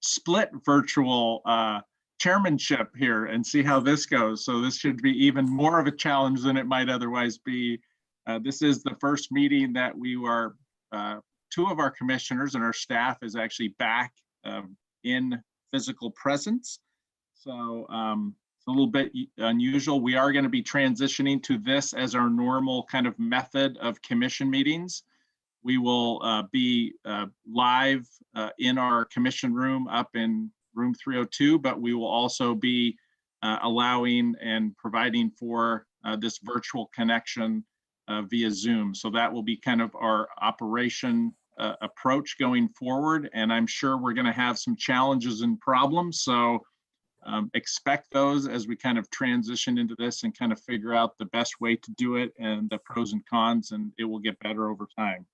split virtual chairmanship here and see how this goes. So this should be even more of a challenge than it might otherwise be. This is the first meeting that we are, two of our commissioners and our staff is actually back in physical presence. So it's a little bit unusual. We are going to be transitioning to this as our normal kind of method of commission meetings. We will be live in our commission room up in room 302, but we will also be allowing and providing for this virtual connection via Zoom. So that will be kind of our operation approach going forward. And I'm sure we're going to have some challenges and problems. So expect those as we kind of transition into this and kind of figure out the best way to do it and the pros and cons, and it will get better over time.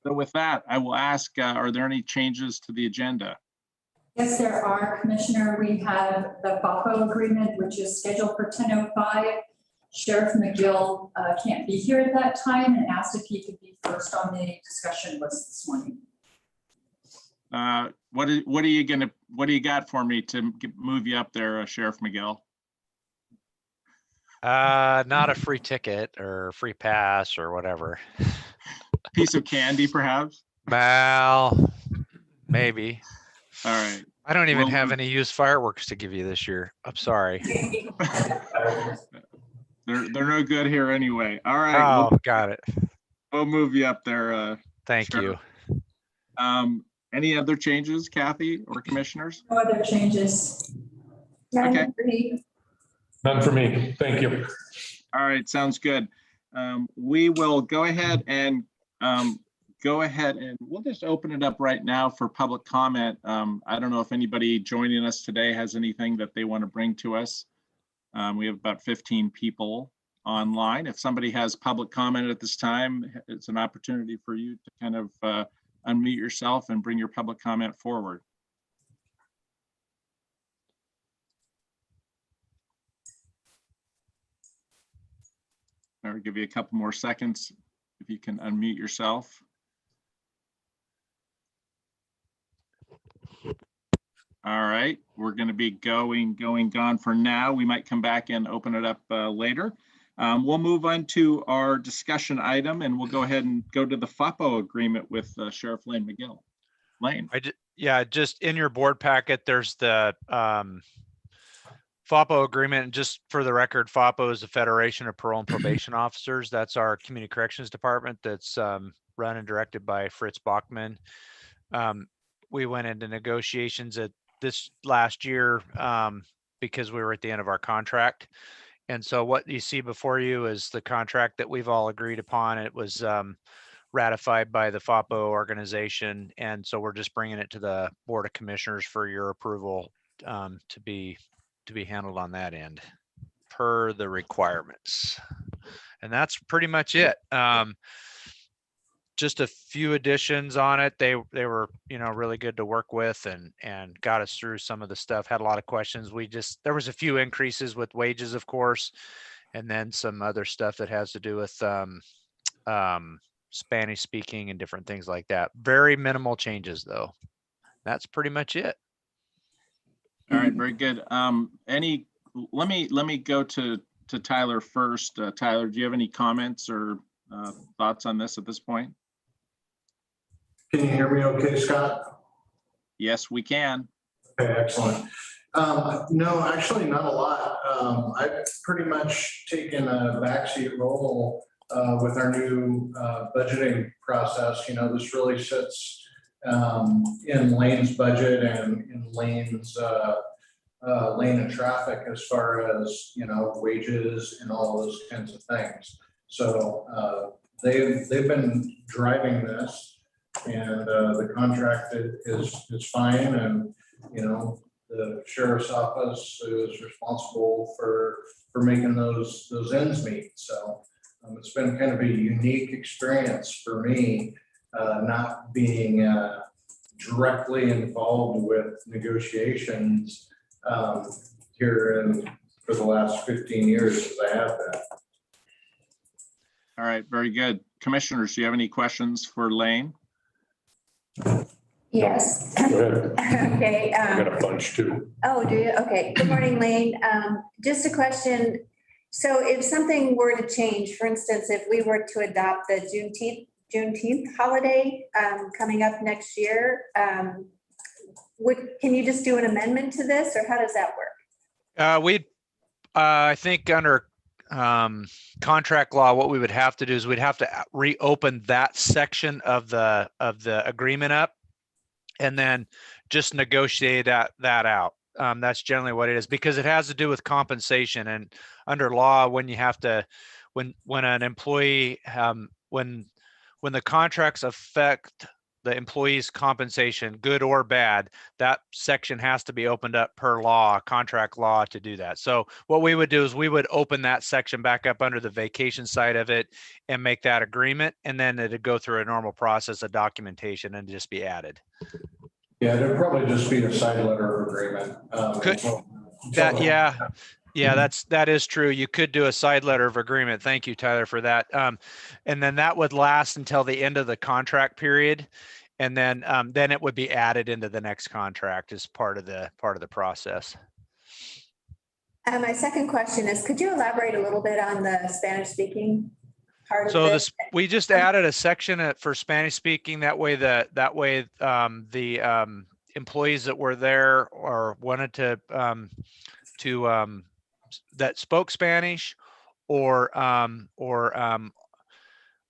So with that, I will ask, are there any changes to the agenda? Yes, there are, Commissioner. We have the FAPO agreement, which is scheduled for 10:05. Sheriff McGill can't be here at that time and asked if he could be first on the discussion list this morning. What do you got for me to move you up there, Sheriff McGill? Not a free ticket or free pass or whatever. Piece of candy, perhaps? Well, maybe. All right. I don't even have any used fireworks to give you this year. I'm sorry. They're no good here anyway. All right. Oh, got it. We'll move you up there. Thank you. Any other changes, Kathy or commissioners? No other changes. Okay. None for me. Thank you. All right. Sounds good. We will go ahead and we'll just open it up right now for public comment. I don't know if anybody joining us today has anything that they want to bring to us. We have about 15 people online. If somebody has public comment at this time, it's an opportunity for you to kind of unmute yourself and bring your public comment forward. I'll give you a couple more seconds if you can unmute yourself. All right, we're going to be gone for now. We might come back and open it up later. We'll move on to our discussion item, and we'll go ahead and go to the FAPO agreement with Sheriff Lane McGill. Lane. Yeah, just in your board packet, there's the FAPO agreement. Just for the record, FAPO is the Federation of Parole and Probation Officers. That's our community corrections department that's run and directed by Fritz Bachman. We went into negotiations at this last year because we were at the end of our contract. And so what you see before you is the contract that we've all agreed upon. It was ratified by the FAPO organization. And so we're just bringing it to the Board of Commissioners for your approval to be handled on that end per the requirements. And that's pretty much it. Just a few additions on it. They were, really good to work with and got us through some of the stuff. Had a lot of questions. There was a few increases with wages, of course, and then some other stuff that has to do with Spanish speaking and different things like that. Very minimal changes though. That's pretty much it. All right, very good. Let me go to Tyler first. Tyler, do you have any comments or thoughts on this at this point? Can you hear me okay, Scott? Yes, we can. Okay, excellent. No, actually not a lot. I've pretty much taken a backseat role with our new budgeting process. This really sits in Lane's budget and in Lane's lane of traffic as far as, wages and all those kinds of things. So they've been driving this. And the contract is fine, and the sheriff's office is responsible for making those ends meet. So it's been kind of a unique experience for me, not being directly involved with negotiations here for the last 15 years as I have been. All right, very good. Commissioners, do you have any questions for Lane? Yes. Go ahead. Okay. I got a bunch too. Oh, do you? Okay. Good morning, Lane. Just a question. So if something were to change, for instance, if we were to adopt the Juneteenth holiday coming up next year, can you just do an amendment to this, or how does that work? I think under contract law, what we would have to do is we'd have to reopen that section of the agreement up and then just negotiate that out. That's generally what it is, because it has to do with compensation, and under law, when you have to, when an employee, when the contracts affect the employee's compensation, good or bad, that section has to be opened up per law, contract law, to do that. So what we would do is we would open that section back up under the vacation side of it and make that agreement, and then it'd go through a normal process of documentation and just be added. Yeah, there'd probably just be a side letter of agreement. That is true. You could do a side letter of agreement. Thank you, Tyler, for that. And then that would last until the end of the contract period. And then it would be added into the next contract as part of the process. My second question is, could you elaborate a little bit on the Spanish speaking part of So this? we just added a section for Spanish speaking. That way the employees that were there or wanted to that spoke Spanish or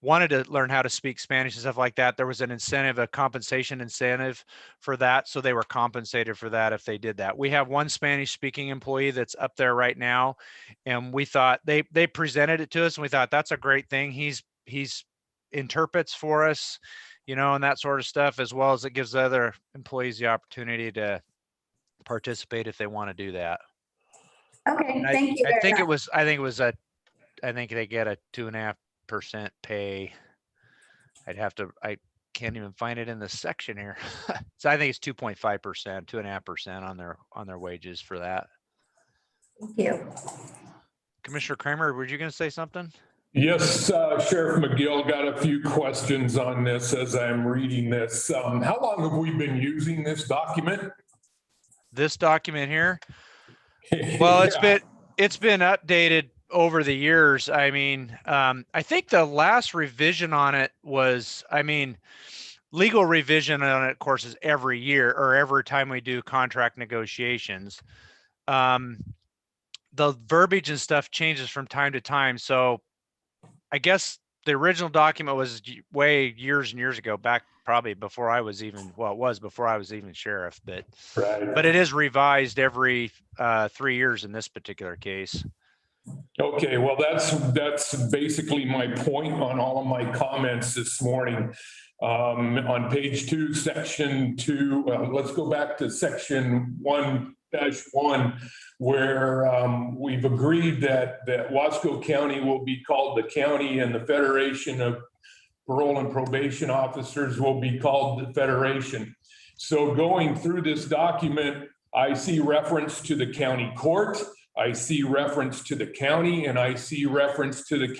wanted to learn how to speak Spanish and stuff like that, there was an incentive, a compensation incentive for that. So they were compensated for that if they did that. We have one Spanish speaking employee that's up there right now. And we thought they presented it to us and we thought that's a great thing. He's interprets for us, and that sort of stuff, as well as it gives other employees the opportunity to participate if they want to do that. Okay, thank you very much. I think they get a 2.5% pay. I can't even find it in the section here. So I think it's 2.5%, 2.5% on their wages for that. Thank you. Commissioner Kramer, were you going to say something? Yes, Sheriff McGill, got a few questions on this as I'm reading this. How long have we been using this document? This document here? Well, Yeah. it's been updated over the years. I mean, I think the last revision on it was, legal revision on it, of course, is every year or every time we do contract negotiations. The verbiage and stuff changes from time to time. So I guess the original document was way years and years ago, back probably before I was even, before I was even sheriff, but Right. but it is revised every 3 years in this particular case. Okay, well, that's basically my point on all of my comments this morning. On page 2, section 2, let's go back to section 1-1, where we've agreed that Wasco County will be called the county and the Federation of Parole and Probation Officers will be called the Federation. So going through this document, I see reference to the county court, I see reference to the county, and I see reference to the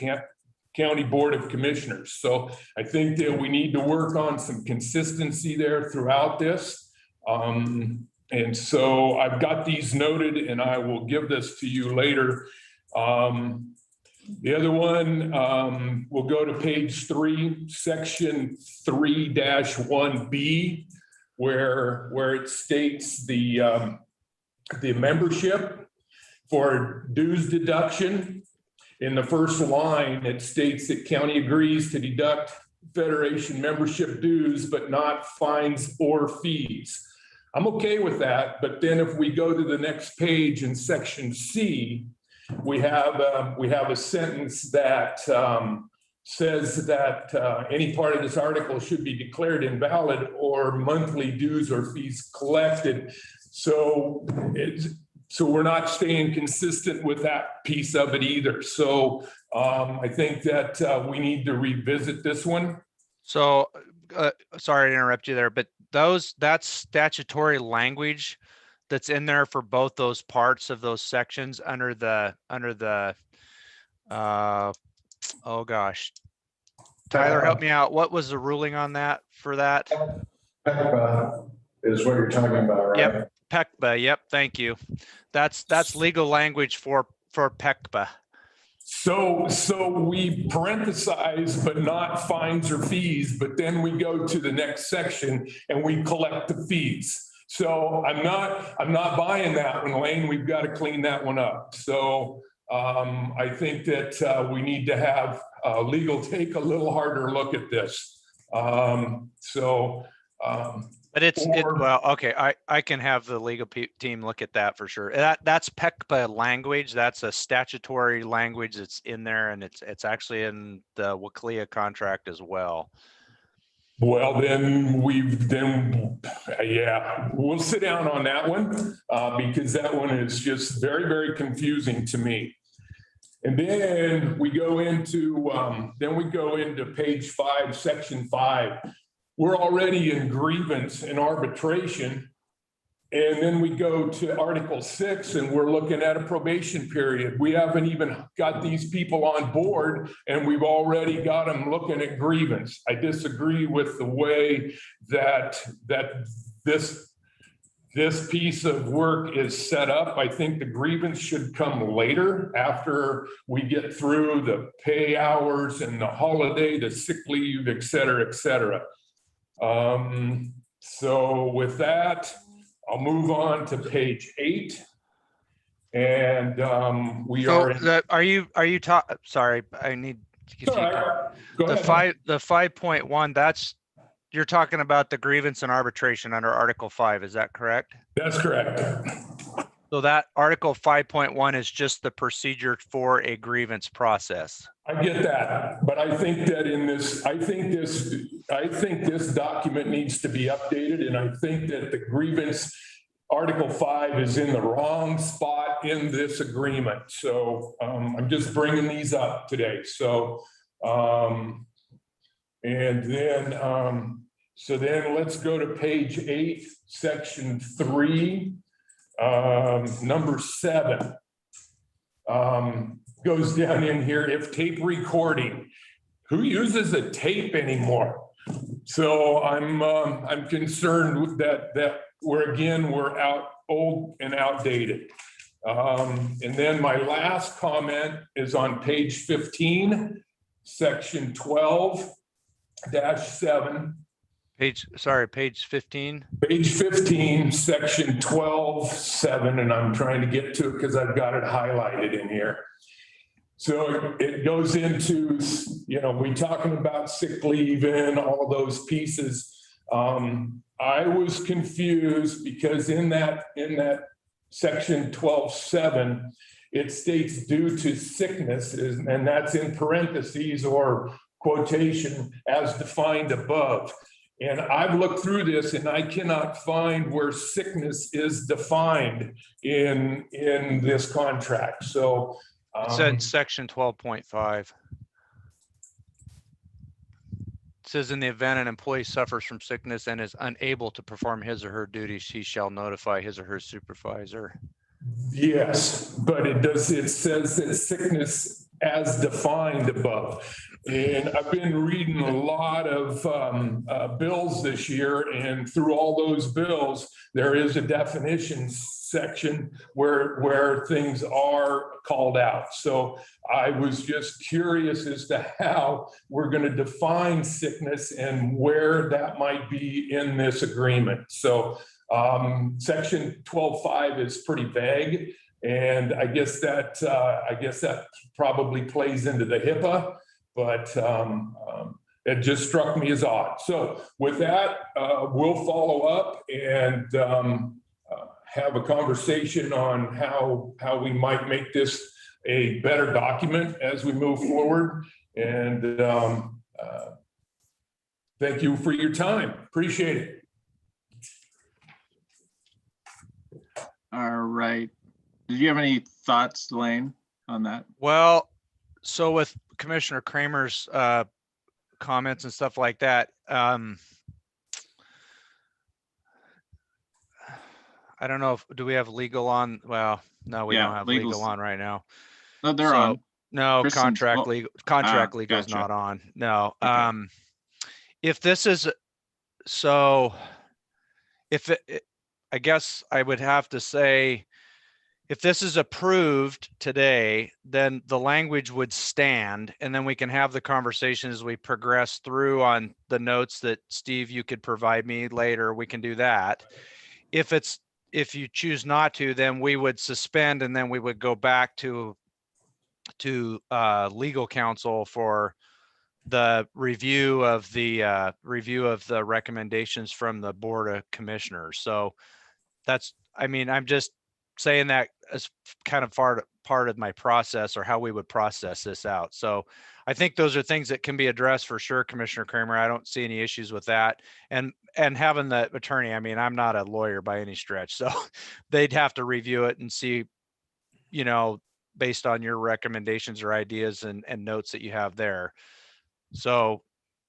County Board of Commissioners. So I think that we need to work on some consistency there throughout this. And so I've got these noted and I will give this to you later. The other one, we'll go to page 3, section 3-1B, where it states the membership for dues deduction. In the first line, it states that county agrees to deduct Federation membership dues, but not fines or fees. I'm okay with that, but then if we go to the next page in section C, we have a sentence that says that any part of this article should be declared invalid or monthly dues or fees collected. So we're not staying consistent with that piece of it either. So I think that we need to revisit this one. So sorry to interrupt you there, but that's statutory language that's in there for both those parts of those sections under the oh gosh, Tyler, help me out. What was the ruling on that for that? PECBA is what you're talking about, right? Yep. PECBA, yep, thank you. That's legal language for PECBA. So we parenthesize, but not fines or fees, but then we go to the next section and we collect the fees. So I'm not buying that one, Lane. We've got to clean that one up. So I think that we need to have legal take a little harder look at this. But well, okay, I can have the legal team look at that for sure. That's PECBA language. That's a statutory language that's in there, and it's actually in the WCLIA contract as well. Well, yeah, we'll sit down on that one because that one is just very, very confusing to me. And then we go into page 5, section 5. We're already in grievance and arbitration. And then we go to Article 6 and we're looking at a probation period. We haven't even got these people on board and we've already got them looking at grievance. I disagree with the way that this piece of work is set up. I think the grievance should come later after we get through the pay hours and the holiday, the sick leave, et cetera, et cetera. So with that, I'll move on to page 8. And are you talking? Sorry, I need to get Go ahead. the 5.1. That's, you're talking about the grievance and arbitration under Article 5. Is that correct? That's correct. So that Article 5.1 is just the procedure for a grievance process. I get that, but I think that I think this document needs to be updated, and I think that the grievance Article 5 is in the wrong spot in this agreement. So I'm just bringing these up today. So then let's go to page 8, section 3, number 7. Goes down in here, if tape recording. Who uses a tape anymore? So I'm concerned with that we're old and outdated. And then my last comment is on page 15, section 12-7. Page 15. Page 15, section 12-7, and I'm trying to get to it because I've got it highlighted in here. So it goes into, we talking about sick leave and all of those pieces. I was confused because in that section 12-7, it states due to sickness, and that's in parentheses or quotation as defined above. And I've looked through this and I cannot find where sickness is defined in this contract. So it's in section 12.5. It says in the event an employee suffers from sickness and is unable to perform his or her duties, he shall notify his or her supervisor. Yes, but it says that sickness as defined above. And I've been reading a lot of bills this year, and through all those bills, there is a definition section where things are called out. So I was just curious as to how we're going to define sickness and where that might be in this agreement. So section 12.5 is pretty vague, and I guess that probably plays into the HIPAA, but it just struck me as odd. So with that, we'll follow up and have a conversation on how we might make this a better document as we move forward. And thank you for your time. Appreciate it. All right. Did you have any thoughts, Lane, on that? Well, so with Commissioner Kramer's comments and stuff like that, I don't know do we have legal on? Well, no, we don't have legal on right now. No, they're on. No, Kristen's, contract legal is gotcha. not on. No. Okay. If this is, so I guess I would have to say, if this is approved today, then the language would stand, and then we can have the conversation as we progress through on the notes that Steve, you could provide me later. We can do that. If you choose not to, then we would suspend, and then we would go back to legal counsel for the review of the recommendations from the Board of Commissioners. So I'm just saying that as kind of part of my process, or how we would process this out. So I think those are things that can be addressed for sure, Commissioner Kramer. I don't see any issues with that. And having the attorney, I'm not a lawyer by any stretch, so they'd have to review it and see, based on your recommendations or ideas and notes that you have there. So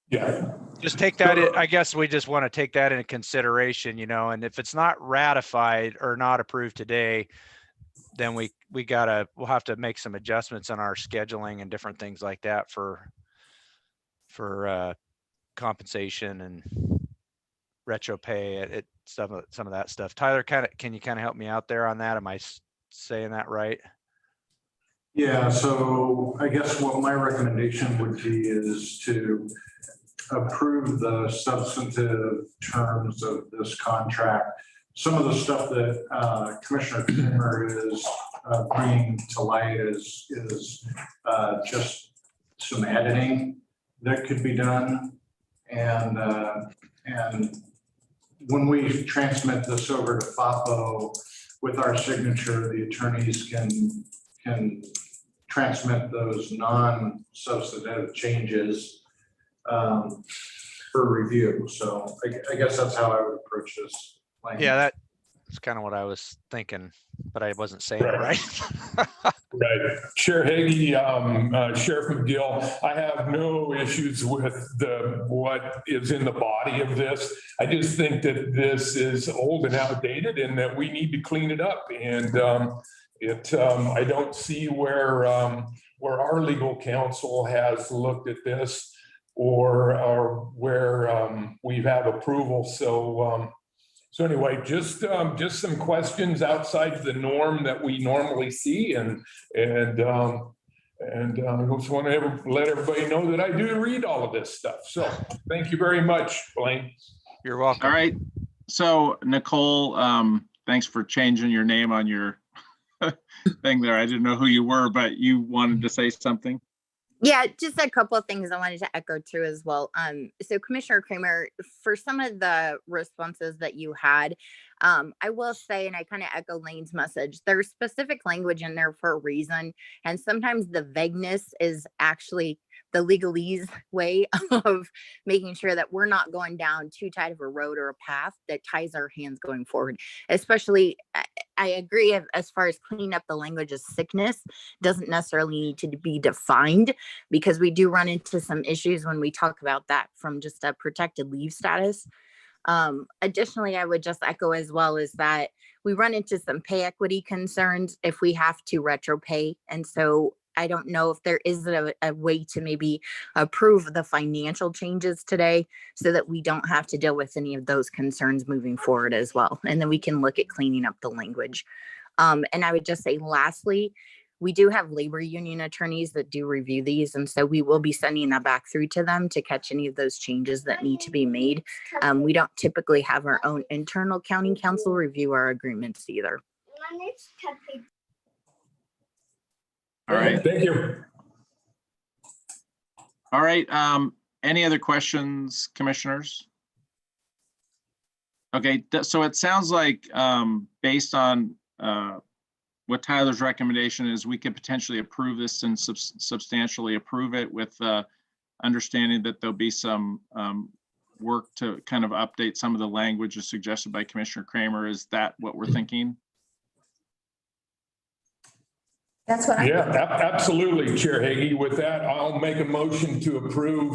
Yeah. just take that I guess we just want to take that into consideration, and if it's not ratified or not approved today, then we'll have to make some adjustments in our scheduling and different things like that for compensation and retro pay, some of that stuff. Tyler, can you help me out there on that? Am I saying that right? Yeah, so I guess what my recommendation would be is to approve the substantive terms of this contract. Some of the stuff that Commissioner Kramer is bringing to light is just some editing that could be done. And when we transmit this over to FAPO with our signature, the attorneys can transmit those non-substantive changes for review. So I guess that's how I would approach this. Yeah, that's kind of what I was thinking, but I wasn't saying it right. Right. Chair Hagee, Sheriff McGill, I have no issues with what is in the body of this. I just think that this is old and outdated and that we need to clean it up. And I don't see where our legal counsel has looked at this or where we have approval. So anyway, just some questions outside the norm that we normally see, and I just want to let everybody know that I do read all of this stuff. So thank you very much, Blaine. You're welcome. All right. So Nicole, thanks for changing your name on your thing there. I didn't know who you were, but you wanted to say something. Yeah, just a couple of things I wanted to echo too as well. So Commissioner Kramer, for some of the responses that you had, I will say, and I kind of echo Lane's message, there's specific language in there for a reason. And sometimes the vagueness is actually the legalese way of making sure that we're not going down too tight of a road or a path that ties our hands going forward. Especially, I agree as far as cleaning up the language of sickness doesn't necessarily need to be defined, because we do run into some issues when we talk about that from just a protected leave status. Additionally, I would just echo as well is that we run into some pay equity concerns if we have to retro pay. And so I don't know if there is a way to maybe approve the financial changes today so that we don't have to deal with any of those concerns moving forward as well. And then we can look at cleaning up the language. And I would just say, lastly, we do have labor union attorneys that do review these. And so we will be sending that back through to them to catch any of those changes that need to be made. We don't typically have our own internal county counsel review our agreements either. All right. Thank you. All right. Any other questions, commissioners? Okay, so it sounds like based on what Tyler's recommendation is, we could potentially approve this and substantially approve it with understanding that there'll be some work to kind of update some of the language as suggested by Commissioner Kramer. Is that what we're thinking? That's what Yeah, absolutely, Chair Hagee. With that, I'll make a motion to approve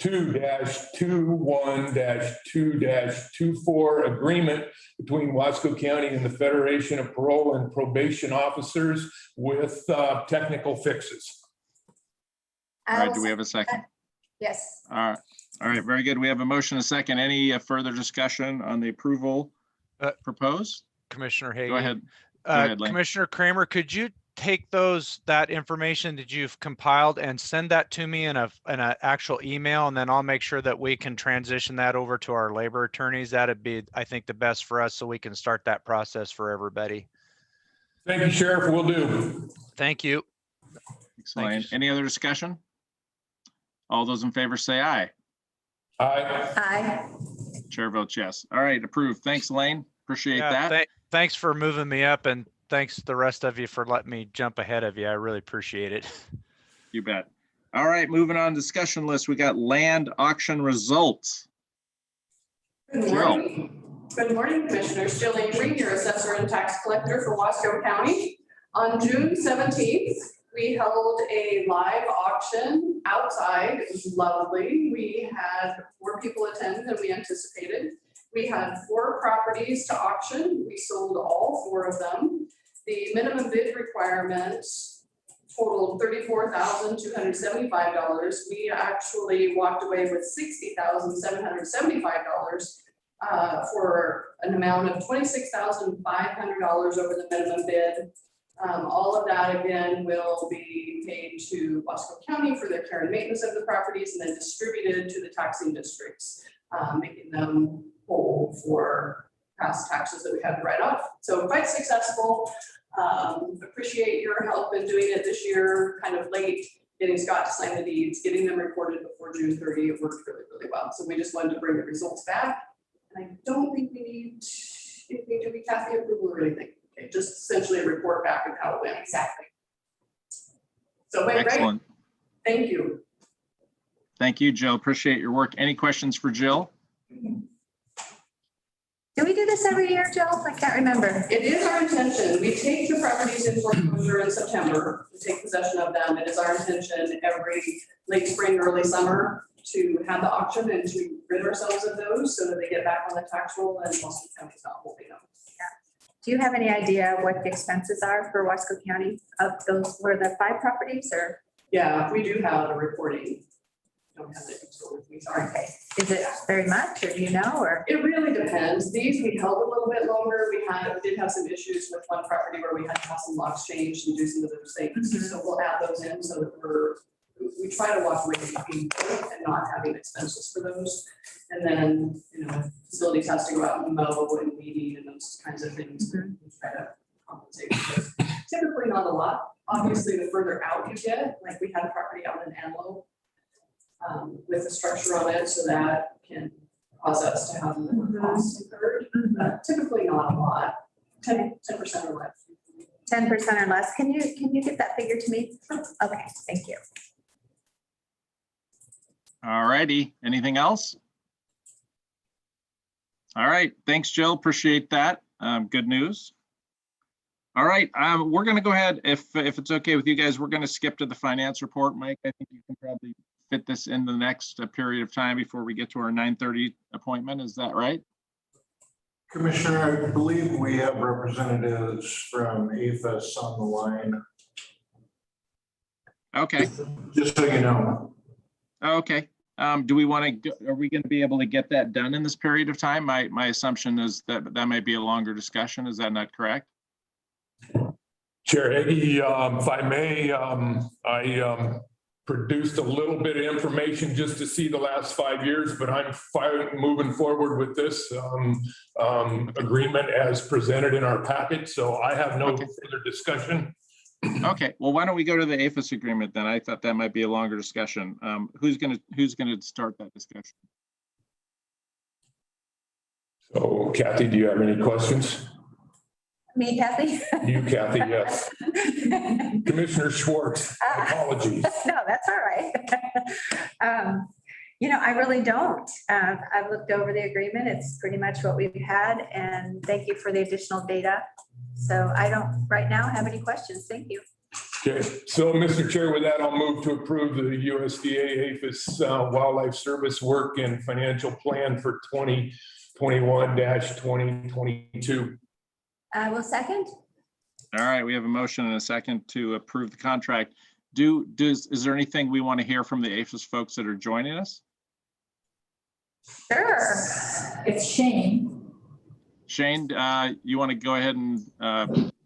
2-21-2-24 agreement between Wasco County and the Federation of Parole and Probation Officers with technical fixes. All right, do we have a second? Yes. All All right, very good. We have a motion, a second. Any further discussion on the approval proposed? Commissioner Go Hagan. ahead. Go ahead, Lane. Commissioner Kramer, could you take that information that you've compiled and send that to me in a actual email, and then I'll make sure that we can transition that over to our labor attorneys. That'd be, I think, the best for us, so we can start that process for everybody. Thank you, Sheriff. Will do. Thank you. Excellent. Any other discussion? All those in favor say aye. Aye. Aye. Chair votes yes. All right, approved. Thanks, Elaine. Appreciate that. Thanks for moving me up, and thanks the rest of you for letting me jump ahead of you. I really appreciate it. You bet. All right, moving on, discussion list. We got land auction results. Good morning. Good morning, Commissioners. Jill Avery, your assessor and tax collector for Wasco County. On June 17th, we held a live auction outside. It was lovely. We had more people attend than we anticipated. We had 4 properties to auction. We sold all 4 of them. The minimum bid requirement totaled $34,275. We actually walked away with $60,775 for an amount of $26,500 over the minimum bid. All of that, again, will be paid to Wasco County for their care and maintenance of the properties, and then distributed to the taxing districts, making them whole for past taxes that we had to write off. So quite successful. Appreciate your help in doing it this year, kind of late, getting Scott to sign the deeds, getting them recorded before June 30. It worked really, really well. So we just wanted to bring the results back. And I don't think we need anything to be Kathy approval or anything. Okay, just essentially a report back of how it went. Exactly. So went great. Excellent. Thank you. Thank you, Jill. Appreciate your work. Any questions for Jill? Do we do this every year, Jill? I can't remember. It is our intention. We take the properties in foreclosure in September, we take possession of them. It is our intention every late spring, early summer to have the auction and to rid ourselves of those so that they get back on the tax roll and Wasco County's not holding them. Do you have any idea what the expenses are for Wasco County of those, were the 5 properties or? Yeah, we do have a reporting. Don't have it with me, sorry. Okay, is it very much or do you know, or? It really depends. These we held a little bit longer. We did have some issues with one property where we had to have some locks changed and do some of those things. So we'll add those in so that we try to walk away from being and not having expenses for those. And then, facilities has to go out and mow and weeding and those kinds of things. We try to compensate for those. Typically not a lot. Obviously, the further out you get, like we had a property out in Antelope with a structure on it, so that can cause us to have more costs incurred. Typically not a lot, 10% or less. 10% or less. Can you get that figure to me? Okay, thank you. All righty. Anything else? All right. Thanks, Jill. Appreciate that. Good news. All right. We're going to go ahead, if it's okay with you guys, we're going to skip to the finance report. Mike, I think you can probably fit this in the next period of time before we get to our 9:30 appointment. Is that right? Commissioner, I believe we have representatives from APHIS on the line. Okay. Just so you know. Okay. Do we want to, are we going to be able to get that done in this period of time? My assumption is that might be a longer discussion. Is that not correct? Chair Hagee, if I may, I produced a little bit of information just to see the last 5 years, but I'm moving forward with this agreement as presented in our packet. So I have no further discussion. Okay, well, why don't we go to the APHIS agreement then? I thought that might be a longer discussion. Who's gonna start that discussion? So Kathy, do you have any questions? Me, Kathy? You, Kathy, yes. Commissioner Schwartz, apologies. No, that's all right. I really don't. I've looked over the agreement. It's pretty much what we've had, and thank you for the additional data. So I don't right now have any questions. Thank you. Okay, so Mr. Chair, with that, I'll move to approve the USDA APHIS Wildlife Service work and financial plan for 2021-2022. I will second. All right, we have a motion and a second to approve the contract. Is there anything we want to hear from the APHIS folks that are joining us? Sure. It's Shane. Shane, you want to go ahead and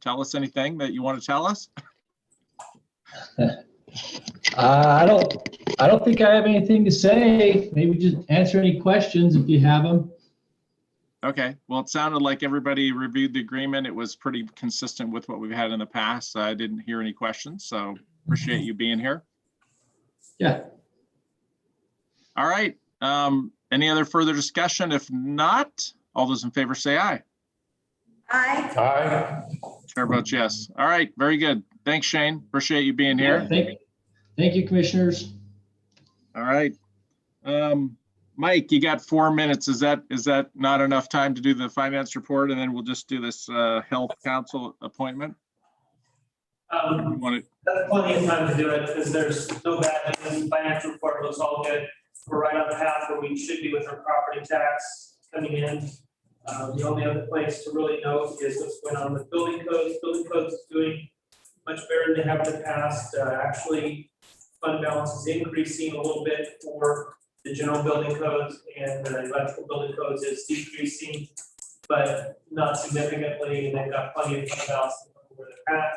tell us anything that you want to tell us? I don't think I have anything to say. Maybe just answer any questions if you have them. Okay, well, it sounded like everybody reviewed the agreement. It was pretty consistent with what we've had in the past. I didn't hear any questions, so appreciate you being here. Yeah. All right, any other further discussion? If not, all those in favor say aye. Aye. Aye. Chair votes yes. All right, very good. Thanks, Shane. Appreciate you being here. Thank you, commissioners. All right. Mike, you got 4 minutes. Is that not enough time to do the finance report, and then we'll just do this health council appointment? That's plenty of time to do it because there's no bad news. The financial report looks all good. We're right on the path where we should be with our property tax coming in. The only other place to really note is what's going on with building codes. Building codes is doing much better than they have in the past. Actually, fund balance is increasing a little bit for the general building codes, and the electrical building codes is decreasing, but not significantly, and they've got plenty of fund balance where they're at.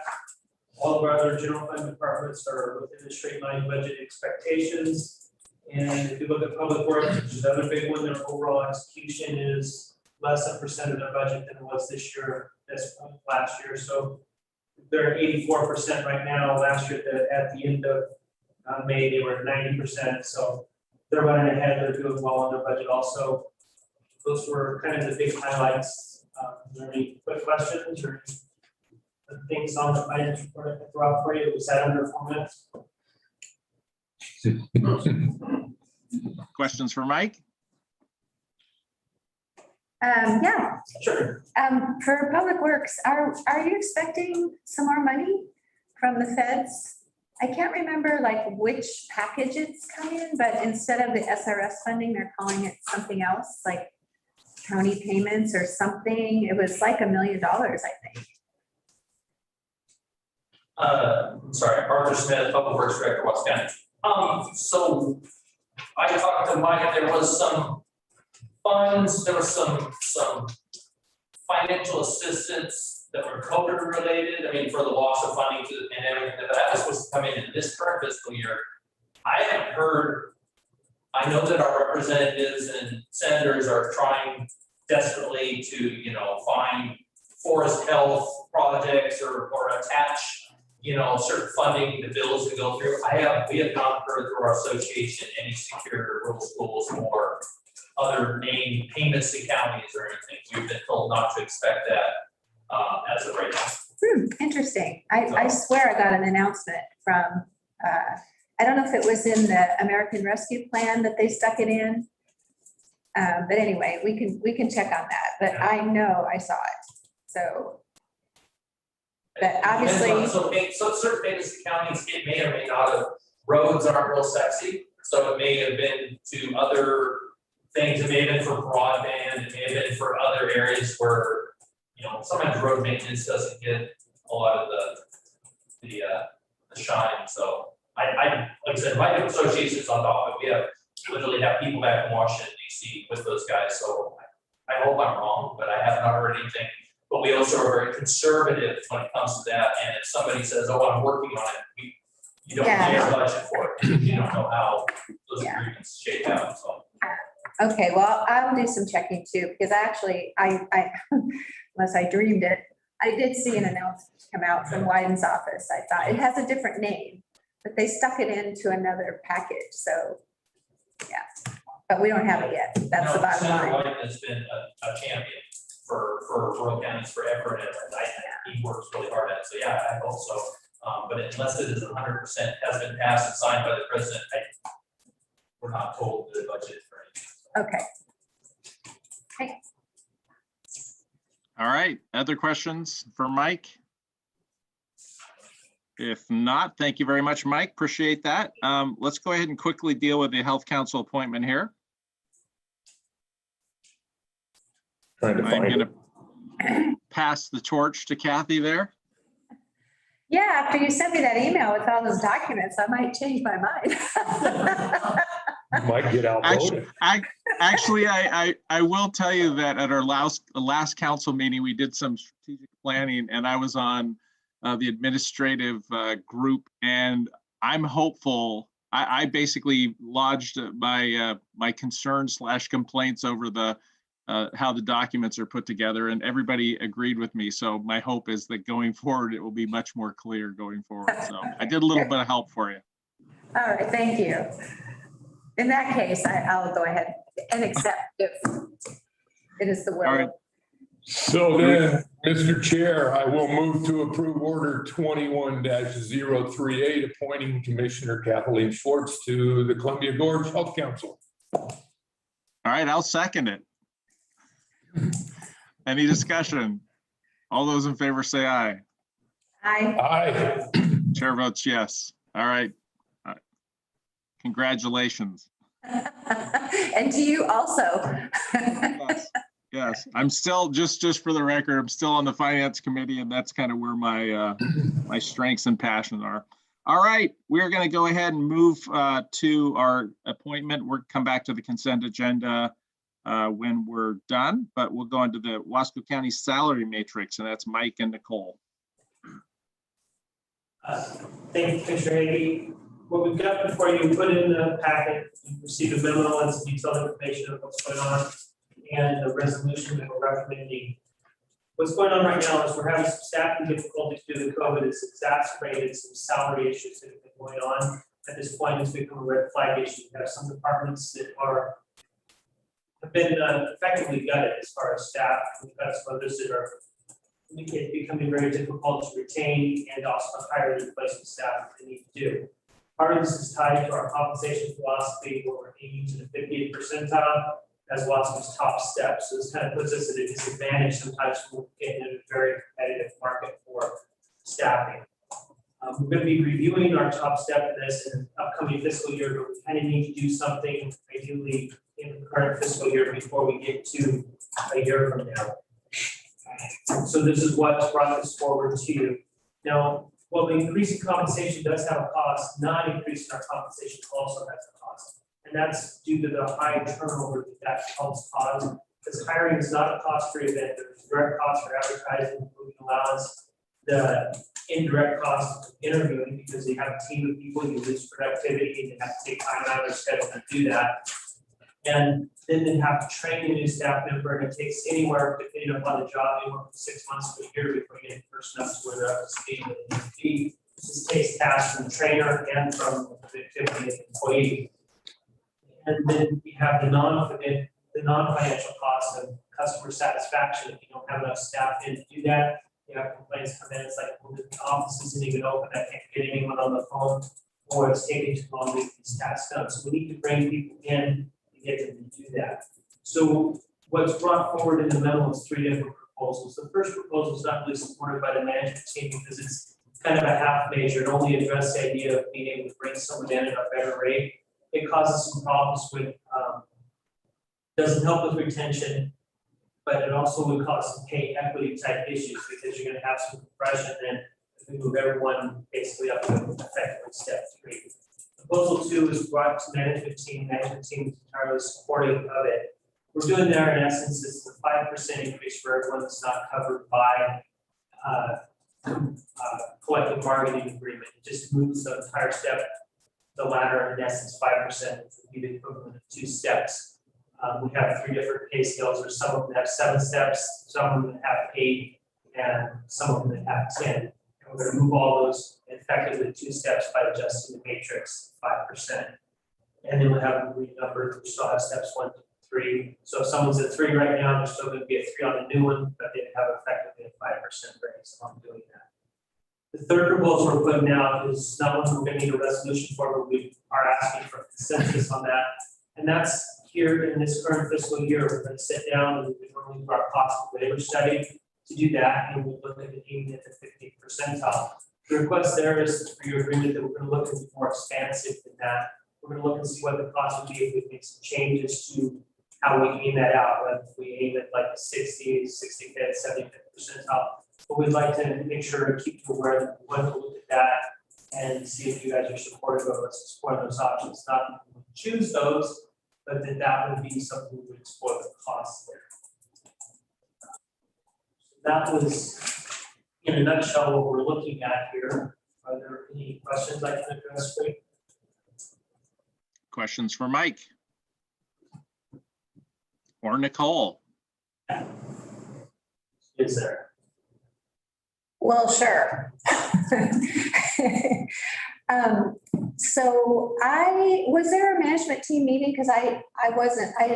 All of our other general fund departments are within the straight line budget expectations. And if you look at public works, which is the other big one, their overall execution is less than % of their budget than it was this year, last year. So they're 84% right now. Last year, at the end of May, they were 90%. So they're running ahead. They're doing well on their budget also. Those were kind of the big highlights. Is there any quick questions or things on the finance report I can throw out for you? Was that under 4 minutes? Questions for Mike? Yeah. Sure. For Public Works, are you expecting some more money from the feds? I can't remember like which package it's coming in, but instead of the SRS funding, they're calling it something else, like county payments or something. It was like $1 million, I think. Sorry, Arthur Smith, Public Works Director, Wasco County. So I talked to Mike, there was some funds, there was some financial assistance that were COVID related. I mean, for the loss of funding to the pandemic, that was supposed to come in this current fiscal year. I haven't heard. I know that our representatives and senators are trying desperately to, find forest health projects or attach, certain funding to bills to go through. We have not heard through our association any secured or rural schools or other named payments to counties or anything. We've been told not to expect that as of right now. Interesting. I swear I got an announcement from, I don't know if it was in the American Rescue Plan that they stuck it in. But anyway, we can check on that, but I know I saw it. So. But obviously. So certain payments to counties, it may or may not have, roads aren't real sexy. So it may have been to other things. It may have been for broadband. It may have been for other areas where, sometimes road maintenance doesn't get a lot of the shine. So like I said, my association is on top of it. We literally have people back in Washington, DC with those guys. So I hope I'm wrong, but I have not heard anything. But we also are very conservative when it comes to that. And if somebody says, "Oh, I'm working on it," you don't need a budget for it. You don't know how those agreements shape out. So. Okay, well, I'll do some checking too, because actually, I unless I dreamed it, I did see an announcement come out from Wyden's office. I thought it has a different name, but they stuck it into another package. So, yeah, but we don't have it yet. That's the bottom line. Senator Wyden has been a champion for rural counties forever and ever. He works really hard at it. So yeah, I hope so. But unless it is 100% has been passed and signed by the president, we're not told the budget for anything. Okay. All right, other questions for Mike? If not, thank you very much, Mike. Appreciate that. Let's go ahead and quickly deal with the Health Council appointment here. Trying to I'm find going it. to pass the torch to Kathy there. Yeah, after you sent me that email with all those documents, I might change my mind. Might get outvoted. Actually, I will tell you that at our last council meeting, we did some strategic planning, and I was on the administrative group, and I'm hopeful. I basically lodged my concerns / complaints over the how the documents are put together, and everybody agreed with me. So my hope is that going forward, it will be much more clear going forward. So I did a little bit of help for you. All right, thank you. In that case, I'll go ahead and accept if it is the will. All right. So then, Mr. Chair, I will move to approve order 21-038, appointing Commissioner Kathleen Schwartz to the Columbia Gorge Health Council. All right, I'll second it. Any discussion? All those in favor say aye. Aye. Aye. Chair votes yes. All right. Congratulations. And to you also. Yes, I'm still, just for the record, I'm still on the finance committee, and that's kind of where my my strengths and passions are. All right, we're going to go ahead and move to our appointment. We'll come back to the consent agenda when we're done, but we'll go into the Wasco County salary matrix, and that's Mike and Nicole. Thank you, Commissioner Hagee. What we've got before you, put in the packet, you received a memo and some detailed information of what's going on and the resolution that we're recommending. What's going on right now is we're having some staffing difficulties due to COVID. It's exacerbated some salary issues that have been going on. At this point, it's become a red flag issue. We have some departments that have been effectively gutted as far as staff. We've got some others that are becoming very difficult to retain and also hire the replacement staff that they need to do. Part of this is tied to our compensation philosophy, where we're aiming to the 50th percentile as Wasco's top step. So this kind of puts us at a disadvantage sometimes when we're getting in a very competitive market for staffing. We're going to be reviewing our top step in this in the upcoming fiscal year, but we kind of need to do something ideally in the current fiscal year before we get to a year from now. So this is what's brought this forward to you. Now, while the increase in compensation does have a cost, not increasing our compensation also has a cost. And that's due to the high turnover that helps cause. Because hiring is not a cost-free event. There's direct costs for advertising, moving allowance, the indirect cost of interviewing, because you have a team of people, you lose productivity, and you have to take time out of their schedule to do that. And then they have to train a new staff member, and it takes anywhere, depending upon the job, anywhere from 6 months to a year before you get the person up to where they're up to speed with the need. This takes tasks from the trainer and from the productivity of the employee. And then we have the non-financial cost of customer satisfaction. If you don't have enough staff in to do that, you have complaints come in. It's like, well, the office isn't even open. I can't get anyone on the phone, or it's taking too long to get these tasks done. So we need to bring people in to get them to do that. So what's brought forward in the memo is 3 different proposals. The first proposal is not really supported by the management team because it's kind of a half measure. It only addresses the idea of being able to bring someone in at a better rate. It causes some problems with, doesn't help with retention, but it also would cause some pay equity type issues because you're going to have some compression then if we move everyone basically up to effectively step 3. Proposal 2 is brought to management team. Management team is entirely supportive of it. We're doing there in essence is the 5% increase for everyone that's not covered by collective bargaining agreement. It just moves the entire step, the ladder in essence 5%, which would be the equivalent of 2 steps. We have 3 different pay scales, or some of them have 7 steps, some of them have 8, and some of them have 10. And we're going to move all those effectively 2 steps by adjusting the matrix 5%. And then we'll have them renumbered, we still have steps 1 to 3. So if someone's at 3 right now, there's still going to be a 3 on the new one, but they have effectively a 5% raise on doing that. The third proposal we're putting out is not one we're going to need a resolution for, but we are asking for consensus on that. And that's here in this current fiscal year. We're going to sit down and we're going to do our cost of labor study to do that. And we'll look at the aiming at the 50th percentile. The request there is for your agreement that we're going to look at more expansive than that. We're going to look and see what the cost would be if we make some changes to how we aim that out. Whether if we aim at like the 60th, 65th, 75th percentile. But we'd like to make sure to keep you aware that we want to look at that and see if you guys are supportive of us exploring those options. Not that we would choose those, but that would be something we would explore the costs there. That was, in a nutshell, what we're looking at here. Are there any questions I can address, Rick? Questions for Mike? Or Nicole? Is there? Well, sure. So was there a management team meeting? Because I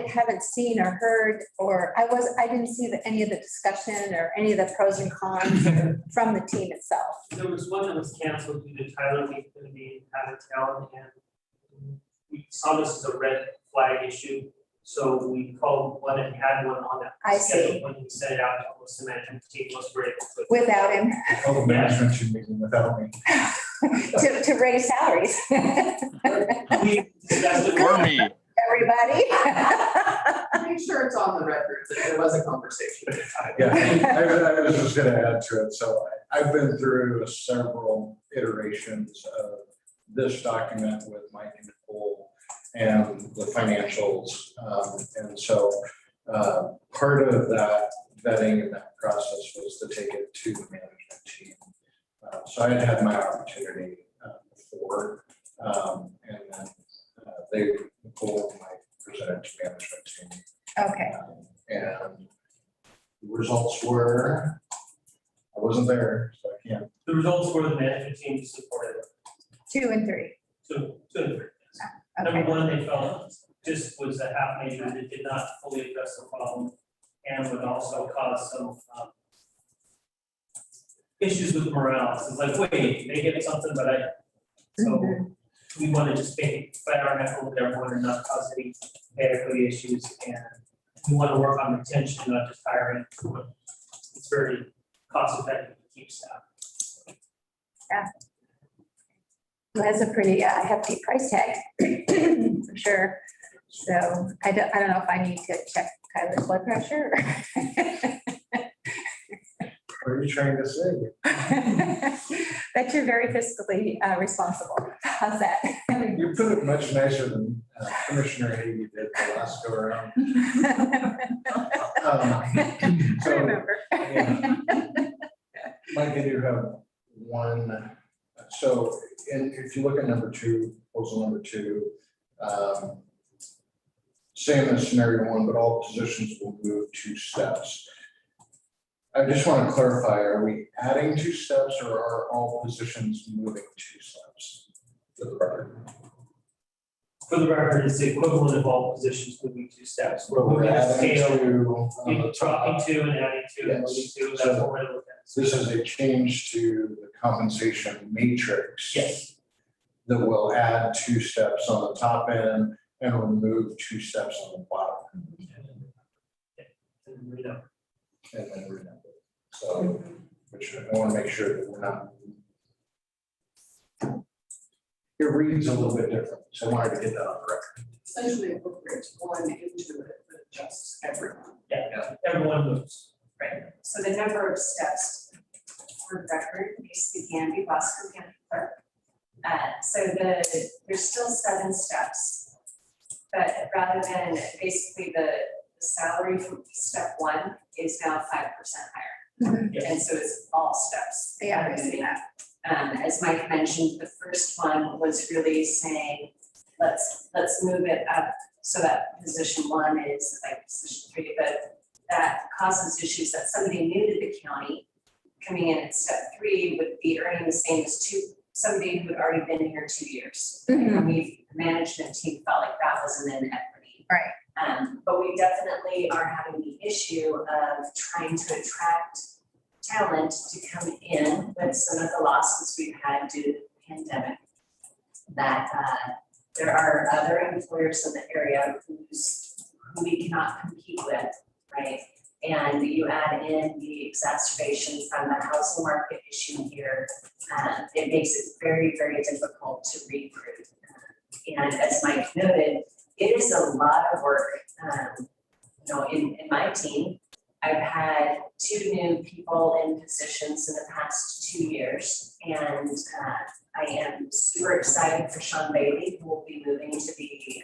haven't seen or heard, or I didn't see any of the discussion or any of the pros and cons from the team itself. There was one that was canceled due to Tyler being going to be out of town, and we saw this as a red flag issue. So we called one and had one on that schedule when we sent it out to almost the management team was ready to. Without him. Call the management team meeting without me. to raise salaries. We discussed it. Or me? Everybody. Make sure it's on the record that there was a conversation. Yeah, I was just gonna add to it. So I've been through several iterations of this document with Mike and Nicole and the financials. And so part of that vetting and that process was to take it to the management team. So I had my opportunity before, and then Nicole and Mike presented to management team. Okay. And the results were, I wasn't there, so I can't. The results were the management team supported it. 2 and 3. Two and three. Okay. Number one, they felt just was a half measure that did not fully address the problem and would also cause some issues with morale. So it's like, wait, they get something, but so we want to just fight our neck with everyone and not cause any pay equity issues. And we want to work on retention, not just hiring. It's very cost effective to keep staff. Yeah. It has a pretty hefty price tag, for sure. So I don't know if I need to check Kyler's blood pressure. What are you trying to say? That you're very fiscally responsible. How's that? You put it much nicer than Commissioner Hagy did the last go around. I So, remember. yeah. Mike, I do have one. So if you look at number 2, proposal number 2, same as scenario 1, but all positions will move 2 steps. I just want to clarify, are we adding 2 steps or are all positions moving 2 steps? For the record. For the record, it's the equivalent of all positions moving 2 steps. We're moving a adding scale, 2 on the top. dropping 2 and adding 2 and moving 2. That's what we're looking at. This is a change to the compensation matrix. Yes. That will add 2 steps on the top end and remove 2 steps on the bottom. And we know. And then renumber. So, which I want to make sure that we're not. It reads a little bit different, so I wanted to get that on the record. Essentially incorporates one into it that adjusts everyone. Yeah, everyone moves. Right, so the number of steps for the record basically can be Wasco County Clerk. So there's still 7 steps, but rather than basically the salary from step 1 is now 5% higher. And so it's all steps. Yeah, I see that. As Mike mentioned, the first one was really saying, let's move it up so that position 1 is like position 3, but that causes issues that somebody new to the county coming in at step 3 would be earning the same as somebody who had already been here 2 years. And the management team felt like that was an inequity. Right. But we definitely are having the issue of trying to attract talent to come in with some of the losses we've had due to the pandemic. That there are other employers in the area who we cannot compete with, right? And you add in the exacerbation from the housing market issue here, it makes it very, very difficult to recruit. And as Mike noted, it is a lot of work. In my team, I've had 2 new people in positions in the past 2 years, and I am super excited for Sean Bailey, who will be moving to the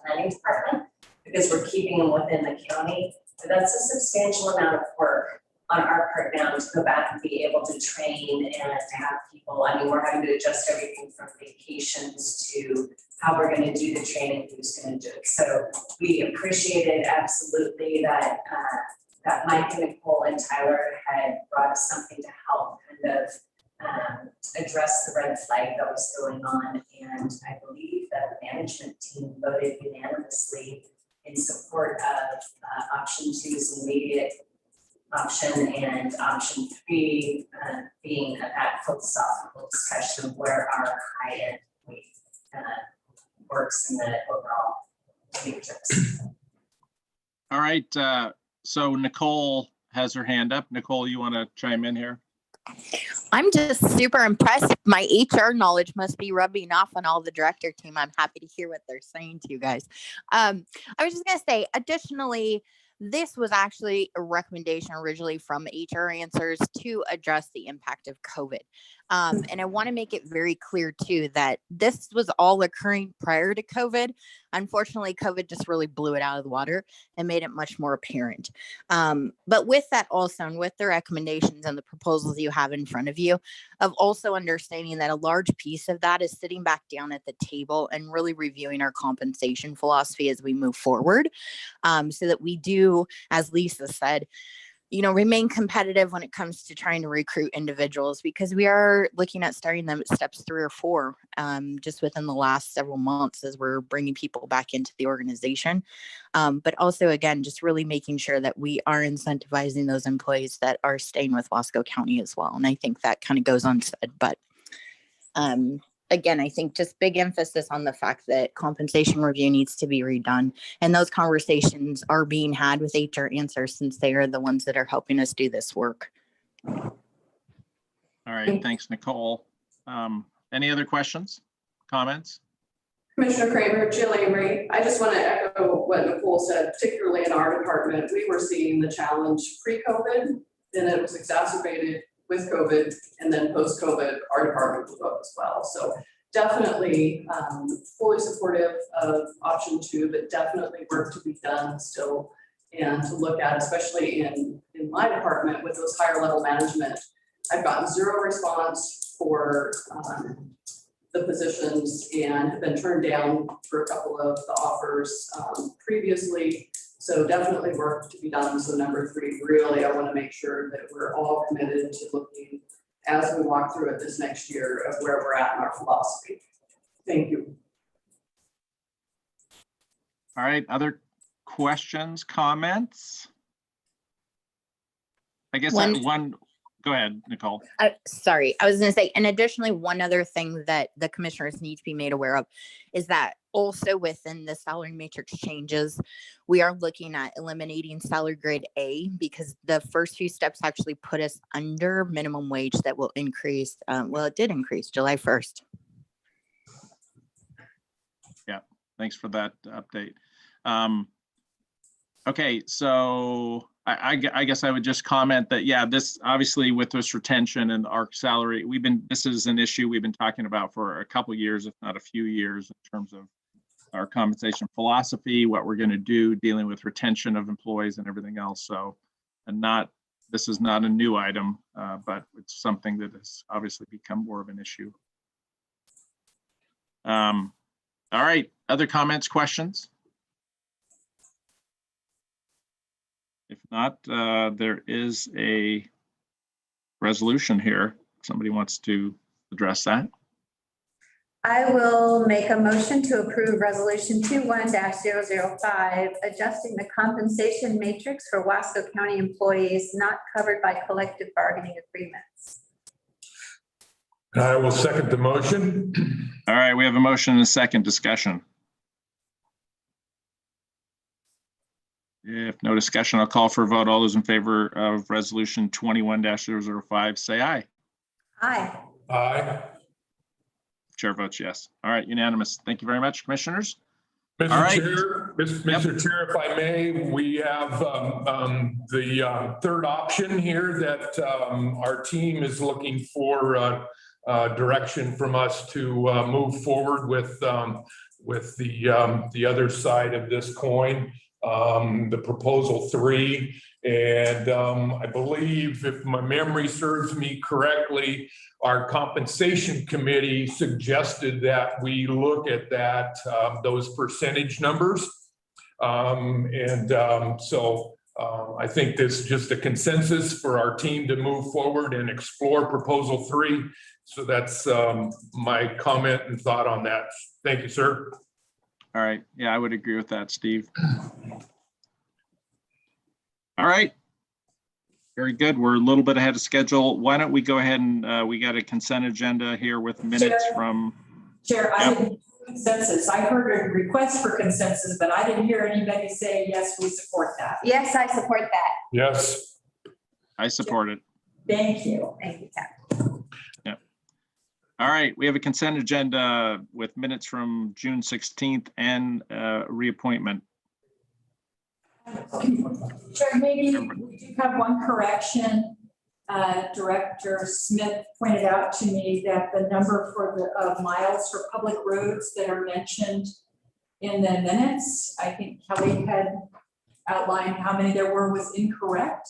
planning department, because we're keeping him within the county. But that's a substantial amount of work on our part now to go back and be able to train and to have people. I mean, we're having to adjust everything from vacations to how we're going to do the training, who's going to do it. So we appreciated absolutely that that Mike and Nicole and Tyler had brought us something to help kind of address the red flag that was going on. And I believe that the management team voted unanimously in support of option 2's immediate option, and option 3 being that philosophical discussion of where our high-end weight works in the overall matrix. All right, so Nicole has her hand up. Nicole, you want to chime in here? I'm just super impressed. My HR knowledge must be rubbing off on all the director team. I'm happy to hear what they're saying to you guys. I was just going to say, additionally, this was actually a recommendation originally from HR Answers to address the impact of COVID. And I want to make it very clear too, that this was all occurring prior to COVID. Unfortunately, COVID just really blew it out of the water and made it much more apparent. But with that also, and with the recommendations and the proposals you have in front of you, of also understanding that a large piece of that is sitting back down at the table and really reviewing our compensation philosophy as we move forward, so that we do, as Lisa said, remain competitive when it comes to trying to recruit individuals, because we are looking at starting them at steps 3 or 4 just within the last several months as we're bringing people back into the organization. But also, again, just really making sure that we are incentivizing those employees that are staying with Wasco County as well. And I think that kind of goes unsaid, but again, I think just big emphasis on the fact that compensation review needs to be redone. And those conversations are being had with HR Answers, since they are the ones that are helping us do this work. All right, thanks, Nicole. Any other questions, comments? Commissioner Kramer, Jill Avery, I just want to echo what Nicole said, particularly in our department. We were seeing the challenge pre-COVID, then it was exacerbated with COVID, and then post-COVID, our department was up as well. So definitely fully supportive of option 2, but definitely work to be done still, and to look at, especially in my department with those higher level management. I've gotten 0 response for the positions and have been turned down for a couple of the offers previously. So definitely work to be done. So number 3, really, I want to make sure that we're all committed to looking as we walk through it this next year of where we're at in our philosophy. Thank you. All right, other questions, comments? I guess go ahead, Nicole. Sorry, I was going to say, and additionally, one other thing that the commissioners need to be made aware of is that also within the salary matrix changes, we are looking at eliminating salary grade A, because the first few steps actually put us under minimum wage that will increase. Well, it did increase July 1st. Yeah, thanks for that update. Okay, so I guess I would just comment that, yeah, this obviously with this retention and our salary, this is an issue we've been talking about for a couple of years, if not a few years, in terms of our compensation philosophy, what we're going to do dealing with retention of employees and everything else. So, this is not a new item, but it's something that has obviously become more of an issue. All right, other comments, questions? If not, there is a resolution here. Somebody wants to address that. I will make a motion to approve resolution 21-005, adjusting the compensation matrix for Wasco County employees not covered by collective bargaining agreements. I will second the motion. All right, we have a motion and a second. Discussion. If no discussion, I'll call for a vote. All those in favor of resolution 21-005, say aye. Aye. Aye. Chair votes yes. All right, unanimous. Thank you very much, commissioners. Mr. All right. Chair, Mr. Chair, if I may, we have the third option here that our team is looking for direction from us to move forward with the other side of this coin, the proposal 3. And I believe, if my memory serves me correctly, our compensation committee suggested that we look at that, those percentage numbers. I think this is just a consensus for our team to move forward and explore proposal 3. So that's my comment and thought on that. Thank you, sir. All right. Yeah, I would agree with that, Steve. All right. Very good. We're a little bit ahead of schedule. Why don't we go ahead and we got a consent agenda here with minutes from. Chair, I didn't do consensus. I heard a request for consensus, but I didn't hear anybody say, yes, we support that. Yes, I support that. Yes. I support it. Thank you. Thank you, Kat. All right, we have a consent agenda with minutes from June 16th and reappointment. Chair, maybe we do have one correction. Director Smith pointed out to me that the number for the miles for public roads that are mentioned in the minutes, I think Kelly had outlined how many there were, was incorrect.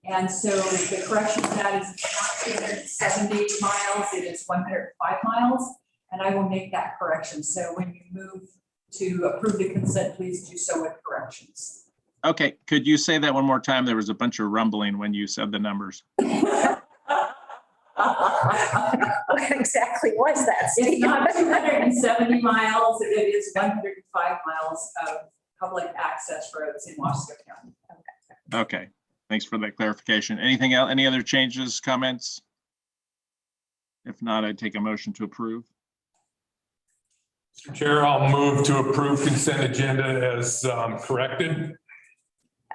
And so the correction to that is not 270 miles, it is 105 miles. And I will make that correction. So when you move to approve the consent, please do so with corrections. Okay, could you say that one more time? There was a bunch of rumbling when you said the numbers. What exactly was that, Steve? It's not 270 miles, it is 105 miles of public access roads in Wasco County. Okay, thanks for that clarification. Anything else? Any other changes, comments? If not, I'd take a motion to approve. Mr. Chair, I'll move to approve consent agenda as corrected.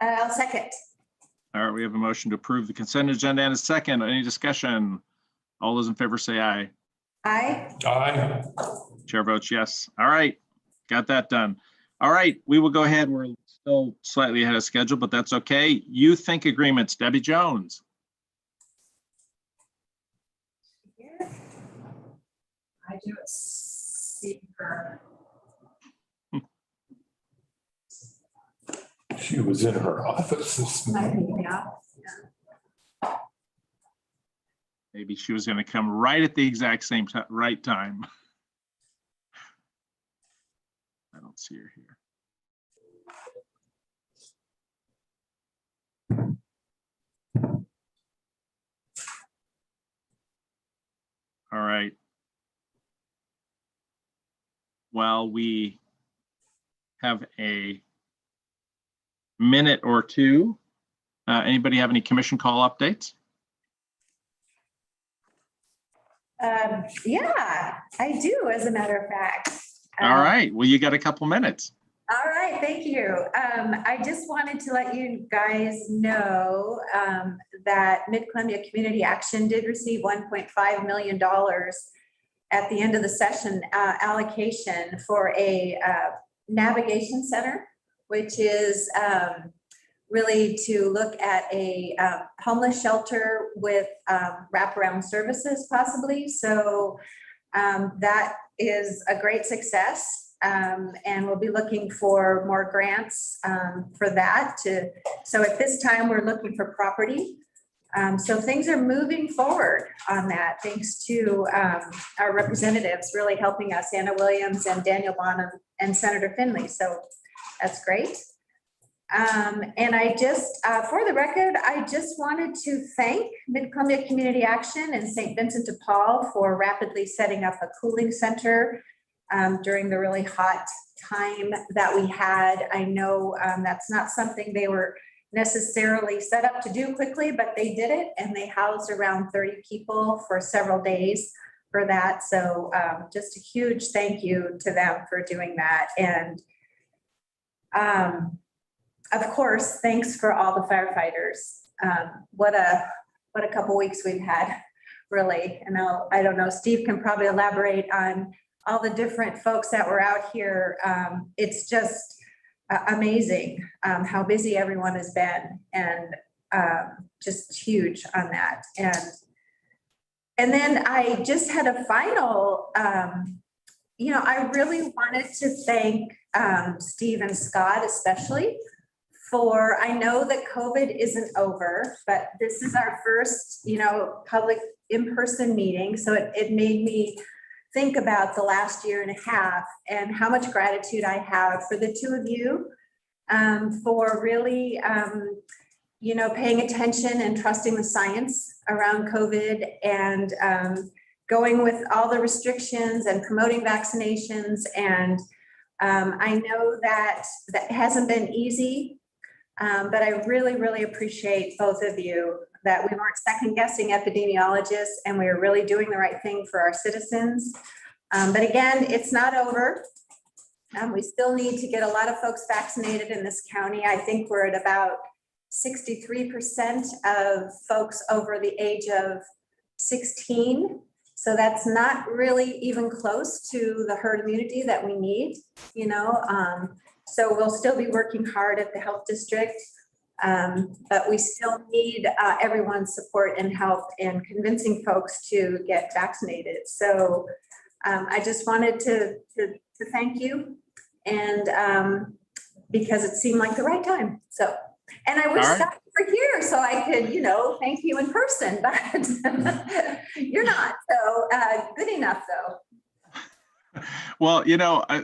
I'll second. All right, we have a motion to approve the consent agenda and a second. Any discussion? All those in favor say aye. Aye. Aye. Chair votes yes. All right, got that done. All right, we will go ahead. We're still slightly ahead of schedule, but that's okay. You think agreements, Debbie Jones. I do it secret. She was in her office this morning. Yeah. Maybe she was going to come right at the exact same right time. I don't see her here. All right. While we have a minute or two, anybody have any commission call updates? Yeah, I do, as a matter of fact. All right, well, you got a couple minutes. All right, thank you. I just wanted to let you guys know that Mid-Columbia Community Action did receive $1.5 million at the end of the session allocation for a navigation center, which is really to look at a homeless shelter with wraparound services possibly. So that is a great success. And we'll be looking for more grants for that. So at this time, we're looking for property. So things are moving forward on that, thanks to our representatives really helping us, Anna Williams and Daniel Bonham and Senator Finley. So that's great. And I just, for the record, I just wanted to thank Mid-Columbia Community Action and St. Vincent de Paul for rapidly setting up a cooling center during the really hot time that we had. I know that's not something they were necessarily set up to do quickly, but they did it, and they housed around 30 people for several days for that. So just a huge thank you to them for doing that. And of course, thanks for all the firefighters. What a couple weeks we've had, really. And I don't know, Steve can probably elaborate on all the different folks that were out here. It's just amazing how busy everyone has been, and just huge on that. And then I just had a final, I really wanted to thank Steve and Scott especially for, I know that COVID isn't over, but this is our first, public in-person meeting. So it made me think about the last year and a half and how much gratitude I have for the two of you for really, paying attention and trusting the science around COVID and going with all the restrictions and promoting vaccinations. And I know that hasn't been easy, but I really, really appreciate both of you, that we weren't second guessing epidemiologists and we were really doing the right thing for our citizens. But again, it's not over. We still need to get a lot of folks vaccinated in this county. I think we're at about 63% of folks over the age of 16. So that's not really even close to the herd immunity that we need, So we'll still be working hard at the health district, but we still need everyone's support and help in convincing folks to get vaccinated. So I just wanted to thank you, and because it seemed like the right time. So, and I wish Scott were here so I could, thank you in person, but you're not. So good enough though. Well,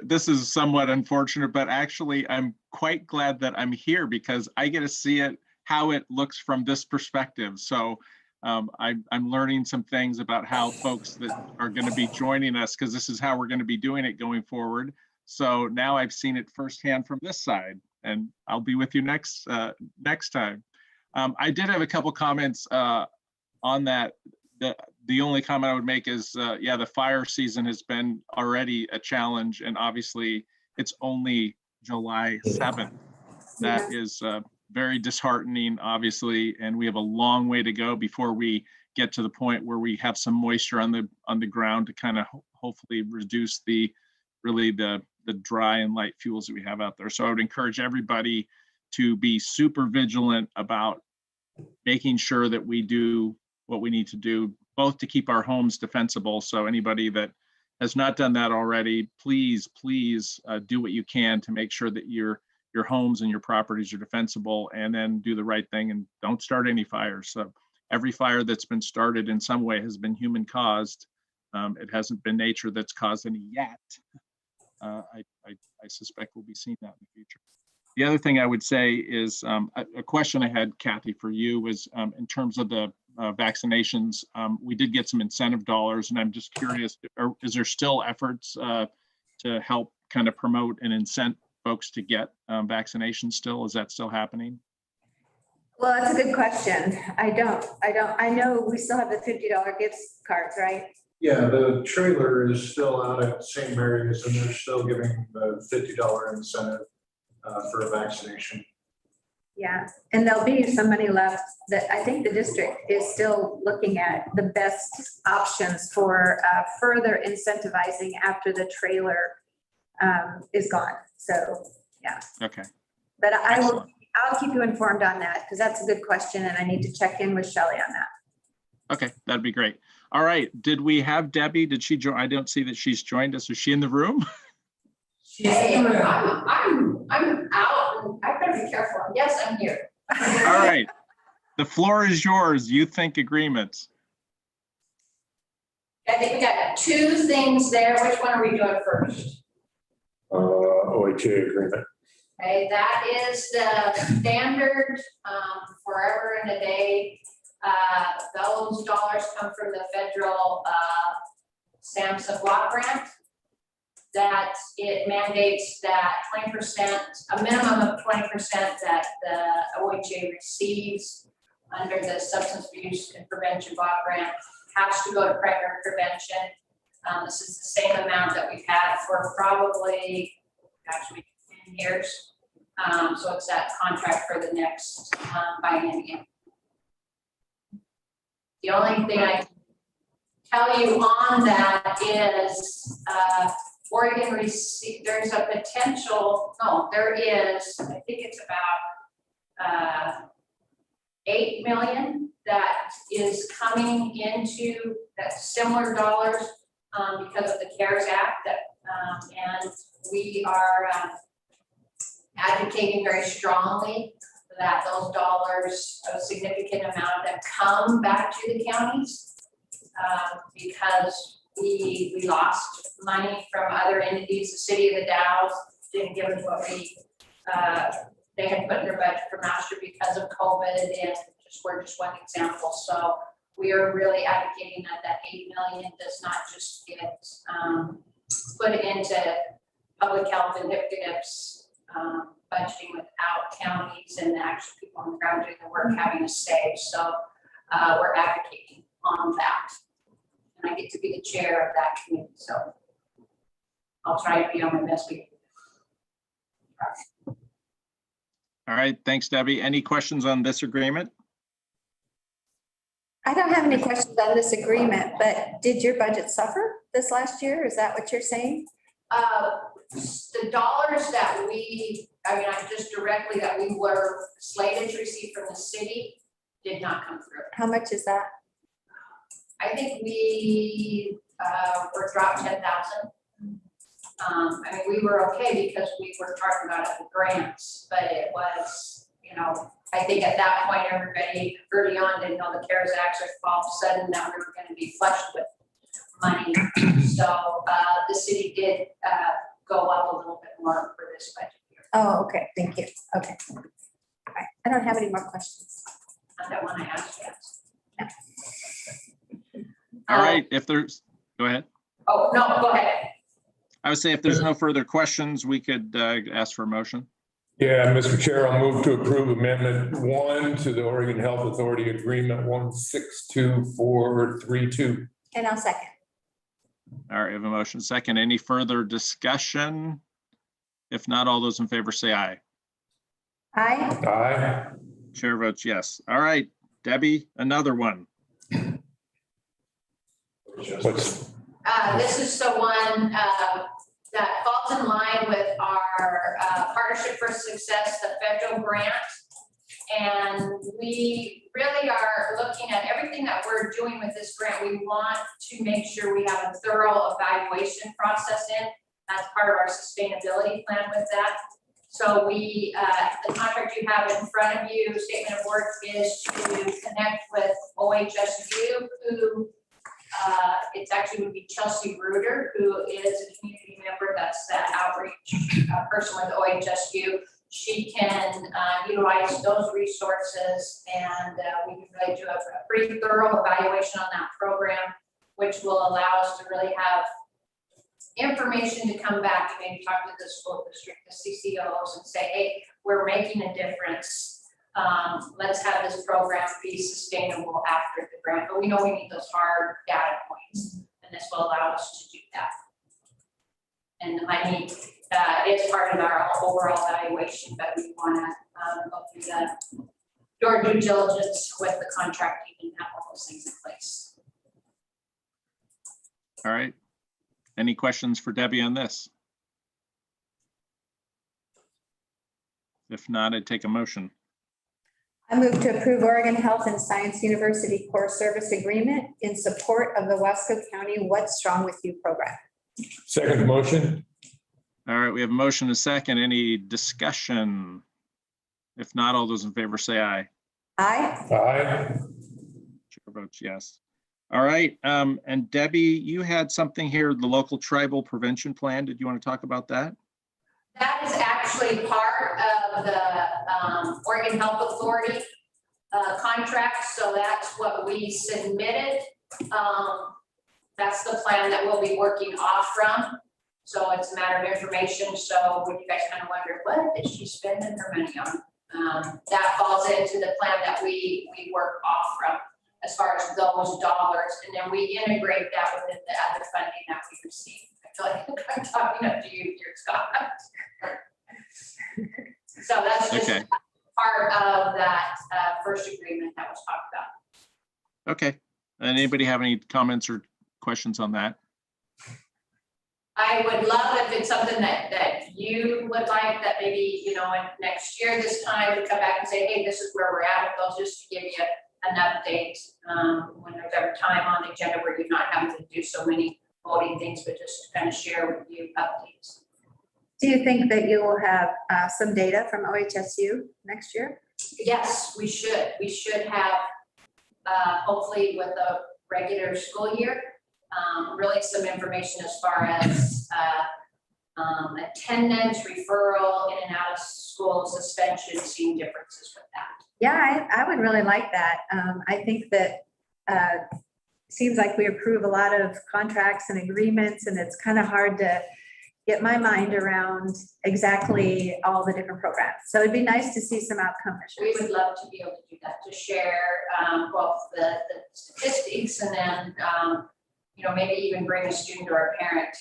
this is somewhat unfortunate, but actually I'm quite glad that I'm here because I get to see how it looks from this perspective. So I'm learning some things about how folks that are going to be joining us, because this is how we're going to be doing it going forward. So now I've seen it firsthand from this side, and I'll be with you next time. I did have a couple comments on that. The only comment I would make is, the fire season has been already a challenge, and obviously it's only July 7th. That is very disheartening, obviously, and we have a long way to go before we get to the point where we have some moisture on the ground to kind of hopefully reduce the dry and light fuels that we have out there. So I would encourage everybody to be super vigilant about making sure that we do what we need to do, both to keep our homes defensible. So anybody that has not done that already, please do what you can to make sure that your homes and your properties are defensible, and then do the right thing and don't start any fires. So every fire that's been started in some way has been human caused. It hasn't been nature that's caused any yet. I suspect we'll be seeing that in the future. The other thing I would say is a question I had, Kathy, for you was in terms of the vaccinations. We did get some incentive dollars, and I'm just curious, is there still efforts to help kind of promote and incent folks to get vaccinations still? Is that still happening? Well, that's a good question. I know we still have the $50 gift cards, right? Yeah, the trailer is still out at St. Mary's, and they're still giving the $50 incentive for a vaccination. Yeah, and there'll be some money left that I think the district is still looking at the best options for further incentivizing after the trailer is gone. So, yeah. Okay. But I'll keep you informed on that, because that's a good question, and I need to check in with Shelley on that. Okay, that'd be great. All right, did we have Debbie? Did she join? I don't see that she's joined us. Is she in the room? Hey, I'm out, and I better be careful. Yes, I'm here. All right, the floor is yours. You think agreements. I think we got two things there. Which one are we doing first? OHA agreement. Okay, that is the standard forever and a day. Those dollars come from the federal SAMHSA block grant. That it mandates that 20%, a minimum of 20% that the OHA receives under the Substance Abuse and Prevention Block Grant has to go to primary prevention. This is the same amount that we've had for probably, actually 10 years. So it's that contract for the next biennium. The only thing I can tell you on that is Oregon receive, there's a potential, no, there is, I think it's about 8 million that is coming into that similar dollars because of the CARES Act that, and we are advocating very strongly that those dollars, a significant amount of them come back to the counties because we lost money from other entities. The city of the Dalles didn't give us what they had put in their budget for master because of COVID, and we're just one example. So we are really advocating that 8 million does not just get put into public health initiatives, budgeting without counties and the actual people on the ground doing the work having a say. So we're advocating on that. And I get to be the chair of that committee. So I'll try to be on my best behavior. All right, thanks, Debbie. Any questions on this agreement? I don't have any questions on this agreement, but did your budget suffer this last year? Is that what you're saying? The dollars that just directly that we were slated to receive from the city did not come through. How much is that? I think we were dropped 10,000. We were okay because we were talking about the grants, but it was, I think at that point, everybody early on didn't know the CARES Act, so all of a sudden that we were going to be flushed with money. So the city did go up a little bit more for this budget year. Oh, okay, thank you. Okay. All right. I don't have any more questions. Not that one I asked yet. All right, if there's, go ahead. Oh, no, go ahead. I would say if there's no further questions, we could ask for a motion. Yeah, Mr. Chair, I'll move to approve Amendment 1 to the Oregon Health Authority Agreement 162432. And I'll second. All right, we have a motion second. Any further discussion? If not, all those in favor say aye. Aye. Aye. Chair votes yes. All right, Debbie, another one. What's, This is the one that falls in line with our Partnership for Success, the federal grant. And we really are looking at everything that we're doing with this grant. We want to make sure we have a thorough evaluation process in. That's part of our sustainability plan with that. So we, the contract you have in front of you, statement of work, is to connect with OHSU, who it's actually would be Chelsea Reuter, who is a community member. That's that outreach person with OHSU. She can utilize those resources, and we can really do a pretty thorough evaluation on that program, which will allow us to really have information to come back and maybe talk to the school district, the CCOs, and say, hey, we're making a difference. Let's have this program be sustainable after the grant, but we know we need those hard data points, and this will allow us to do that. And the money is part of our overall evaluation, but we want to go through your due diligence with the contracting and have all those things in place. All right. Any questions for Debbie on this? If not, I'd take a motion. I move to approve Oregon Health and Science University Core Service Agreement in support of the Wasco County What's Strong With You program. second motion? All right, we have a motion and a second. Any discussion? If not, all those in favor say aye. Aye. Aye. Chair votes yes. All right, and Debbie, you had something here, the local tribal prevention plan. Did you want to talk about that? That is actually part of the Oregon Health Authority contract, so that's what we submitted. That's the plan that we'll be working off from. So it's a matter of information. So when you guys kind of wonder, what is she spending her money on? That falls into the plan that we work off from as far as those dollars. And then we integrate that within the other funding that we receive. I feel like I'm talking up to you here, Scott. So that's just Okay. part of that first agreement that was talked about. Okay. And anybody have any comments or questions on that? I would love if it's something that you would like, that maybe, in next year this time, we come back and say, hey, this is where we're at with those, just to give you an update. When there's ever time on the agenda where you're not having to do so many voting things, but just to kind of share with you updates. Do you think that you will have some data from OHSU next year? Yes, we should. We should have, hopefully with the regular school year, really some information as far as attendance, referral, in and out of school, suspension, seeing differences with that. Yeah, I would really like that. I think that seems like we approve a lot of contracts and agreements, and it's kind of hard to get my mind around exactly all the different programs. So it'd be nice to see some outcome We measures. would love to be able to do that, to share both the statistics and then, maybe even bring a student or a parent,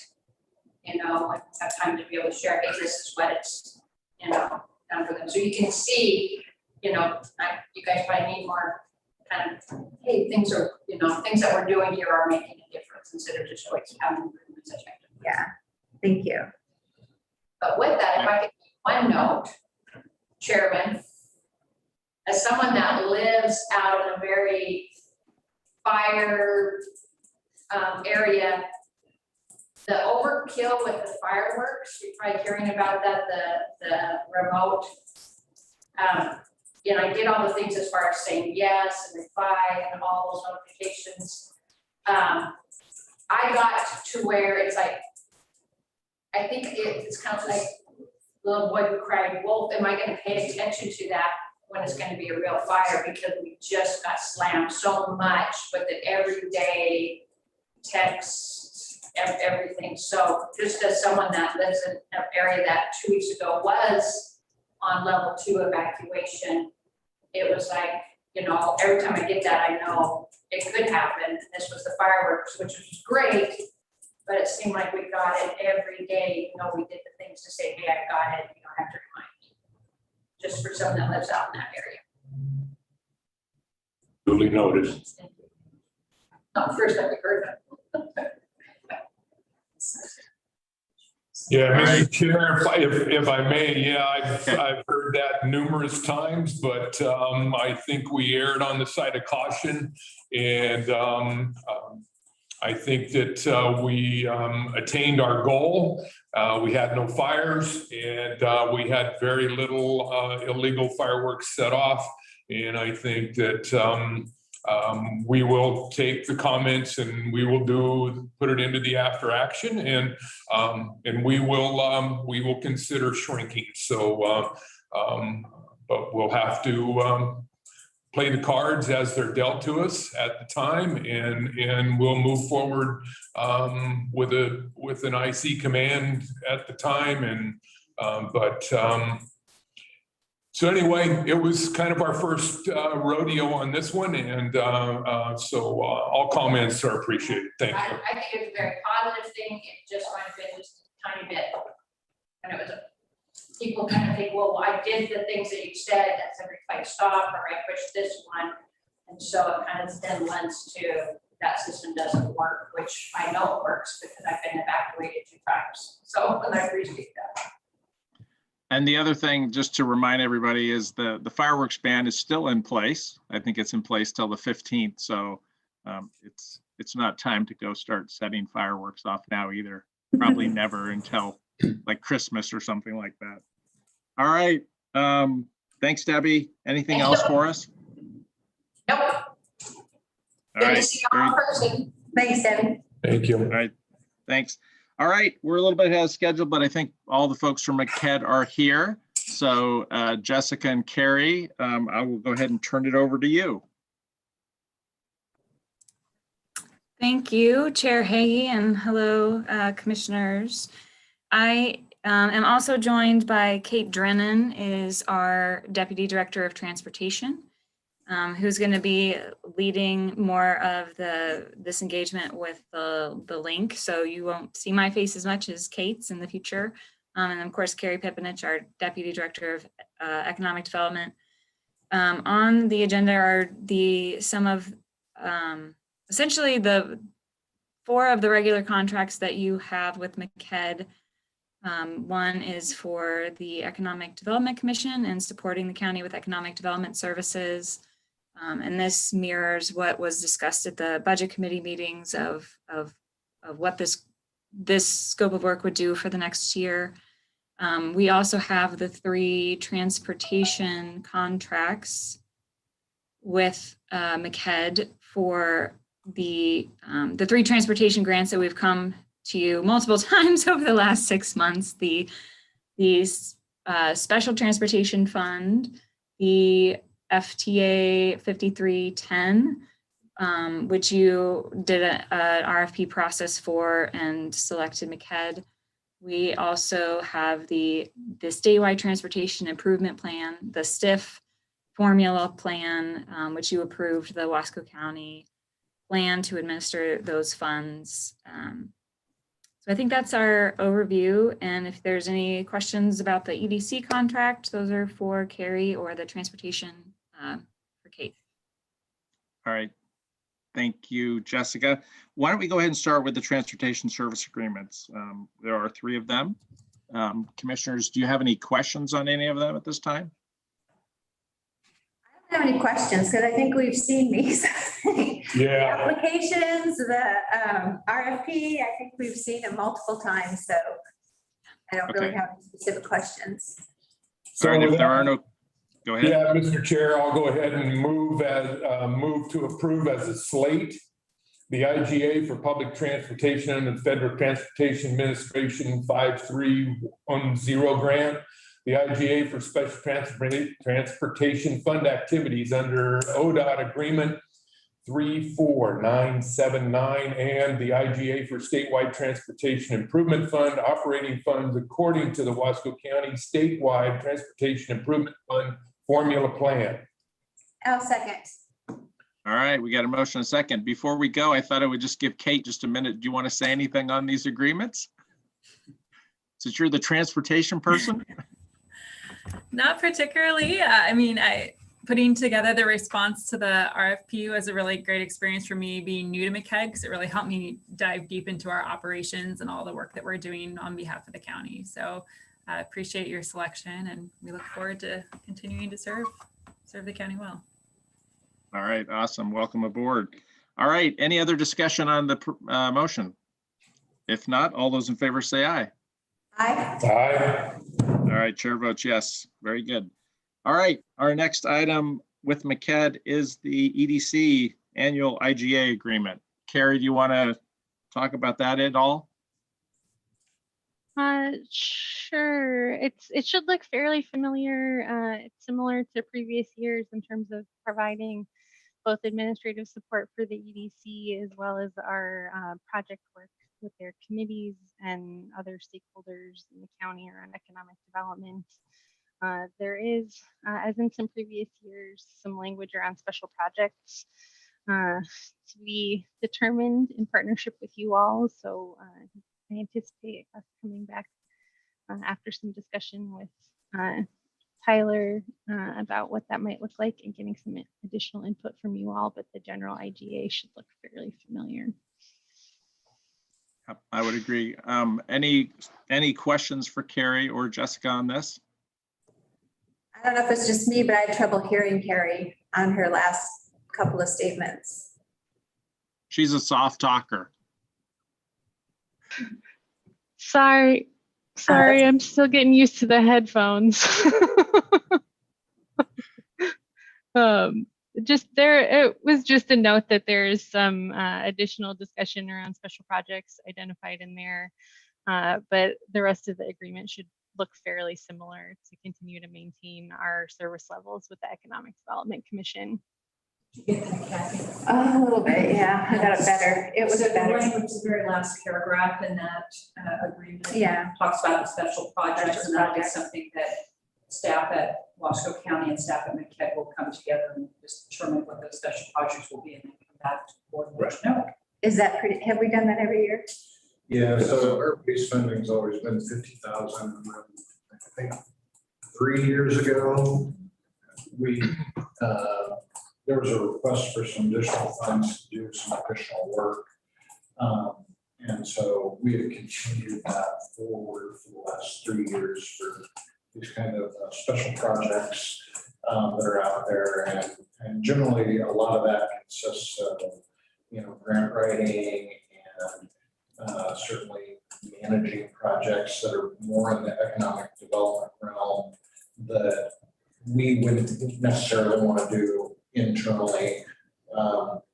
and have time to be able to share, hey, this is what it's, done for them. So you can see, you guys probably need more kind of, hey, things are, things that we're doing here are making a difference instead of just always having improvements. Yeah, thank you. But with that, if I could make one note, Chairman, as someone that lives out in a very fire area, the overkill with the fireworks, you're probably hearing about that, the remote. I did all the things as far as saying yes and reply and all those notifications. I got to where it's like, I think it's kind of like little boy who cried wolf. Am I going to pay attention to that when it's going to be a real fire? Because we just got slammed so much with the everyday texts, everything. So just as someone that lives in an area that 2 weeks ago was on level 2 evacuation, it was like, every time I get that, I know it could happen. This was the fireworks, which was great. But it seemed like we got it every day. We did the things to say, hey, I got it. You don't have to remind me. Just for someone that lives out in that area. Duly noted. First time we heard it. Yeah, All right. Mr. Chair, if I may, yeah, I've heard that numerous times, but I think we erred on the side of caution. And I think that we attained our goal. We had no fires, and we had very little illegal fireworks set off. And I think that we will take the comments and we will put it into the after action, and we will consider shrinking. So, but we'll have to play the cards as they're dealt to us at the time, and we'll move forward with an IC command at the time. And so anyway, it was kind of our first rodeo on this one, and so all comments are appreciated. Thank you. I think it's a very positive thing. It just might have been just a tiny bit. And it was people kind of think, well, I did the things that you said, that's every fight stop, or I pushed this one. And so it kind of then lends to that system doesn't work, which I know it works because I've been evacuated 2 times. So, and I appreciate that. And the other thing, just to remind everybody, is the fireworks ban is still in place. I think it's in place till the 15th. So it's not time to go start setting fireworks off now either. Probably never until like Christmas or something like that. All right. Thanks, Debbie. Anything else for us? Nope. All Good to right. see you all in person. Thanks, Debbie. Thank you. All right. Thanks. All right. We're a little bit ahead of schedule, but I think all the folks from MCED are here. So Jessica and Carrie, I will go ahead and turn it over to you. Thank you, Chair Hagee, and hello, commissioners. I am also joined by Kate Drennan, is our Deputy Director of Transportation, who's going to be leading more of this engagement with the link. So you won't see my face as much as Kate's in the future. And of course, Carrie Pepinich, our Deputy Director of Economic Development. On the agenda are essentially the 4 of the regular contracts that you have with MCED. One is for the Economic Development Commission and supporting the county with economic development services. And this mirrors what was discussed at the budget committee meetings of what this scope of work would do for the next year. We also have the 3 transportation contracts with MCED for the 3 transportation grants that we've come to you multiple times over the last 6 months. The Special Transportation Fund, the FTA 5310, which you did an RFP process for and selected MCED. We also have the statewide transportation improvement plan, the STIF formula plan, which you approved the Wasco County plan to administer those funds. So I think that's our overview. And if there's any questions about the EDC contract, those are for Carrie, or the transportation for Kate. All right. Thank you, Jessica. Why don't we go ahead and start with the transportation service agreements? There are 3 of them. Commissioners, do you have any questions on any of them at this time? I don't have any questions because I think we've seen these. Yeah. The applications, the RFP, I think we've seen it multiple times, so I don't really have any specific questions. So if there are no, go ahead. Yeah, Mr. Chair, I'll go ahead and move to approve as a slate the IGA for public transportation and Federal Transportation Administration 5310 grant, the IGA for special transportation fund activities under ODOT agreement 34979, and the IGA for statewide transportation improvement fund operating funds according to the Wasco County statewide transportation improvement fund formula plan. I'll second. All right, we got a motion and a second. Before we go, I thought I would just give Kate just a minute. Do you want to say anything on these agreements? Since you're the transportation person? Not particularly. I mean, putting together the response to the RFP was a really great experience for me being new to MCED, because it really helped me dive deep into our operations and all the work that we're doing on behalf of the county. So I appreciate your selection, and we look forward to continuing to serve the county well. All right, awesome. Welcome aboard. All right, any other discussion on the motion? If not, all those in favor say aye. Aye. Aye. All right, chair votes yes. Very good. All right, our next item with MCED is the EDC annual IGA agreement. Carrie, do you want to talk about that at all? Sure. It should look fairly familiar. It's similar to previous years in terms of providing both administrative support for the EDC as well as our project work with their committees and other stakeholders in the county around economic development. There is, as in some previous years, some language around special projects to be determined in partnership with you all. So I anticipate us coming back after some discussion with Tyler about what that might look like and getting some additional input from you all, but the general IGA should look fairly familiar. I would agree. Any questions for Carrie or Jessica on this? I don't know if it's just me, but I had trouble hearing Carrie on her last couple of statements. She's a soft talker. Sorry, I'm still getting used to the headphones. It was just a note that there is some additional discussion around special projects identified in there, but the rest of the agreement should look fairly similar to continue to maintain our service levels with the Economic Development Commission. A little bit, yeah, I got it better. It was So better. the language, the very last paragraph in that agreement. Yeah. Talks about the special projects, and that is something that staff at Wasco County and staff at MCED will come together and just determine what those special projects will be, and then come back to the board and let you know. Is that pretty, have we done that every year? Yeah, so our base funding's always been 50,000. I think 3 years ago, there was a request for some additional funds to do some additional work. And so we have continued that forward for the last 3 years for these kind of special projects that are out there. And generally, a lot of that consists of, grant writing and certainly managing projects that are more in the economic development realm that we wouldn't necessarily want to do internally.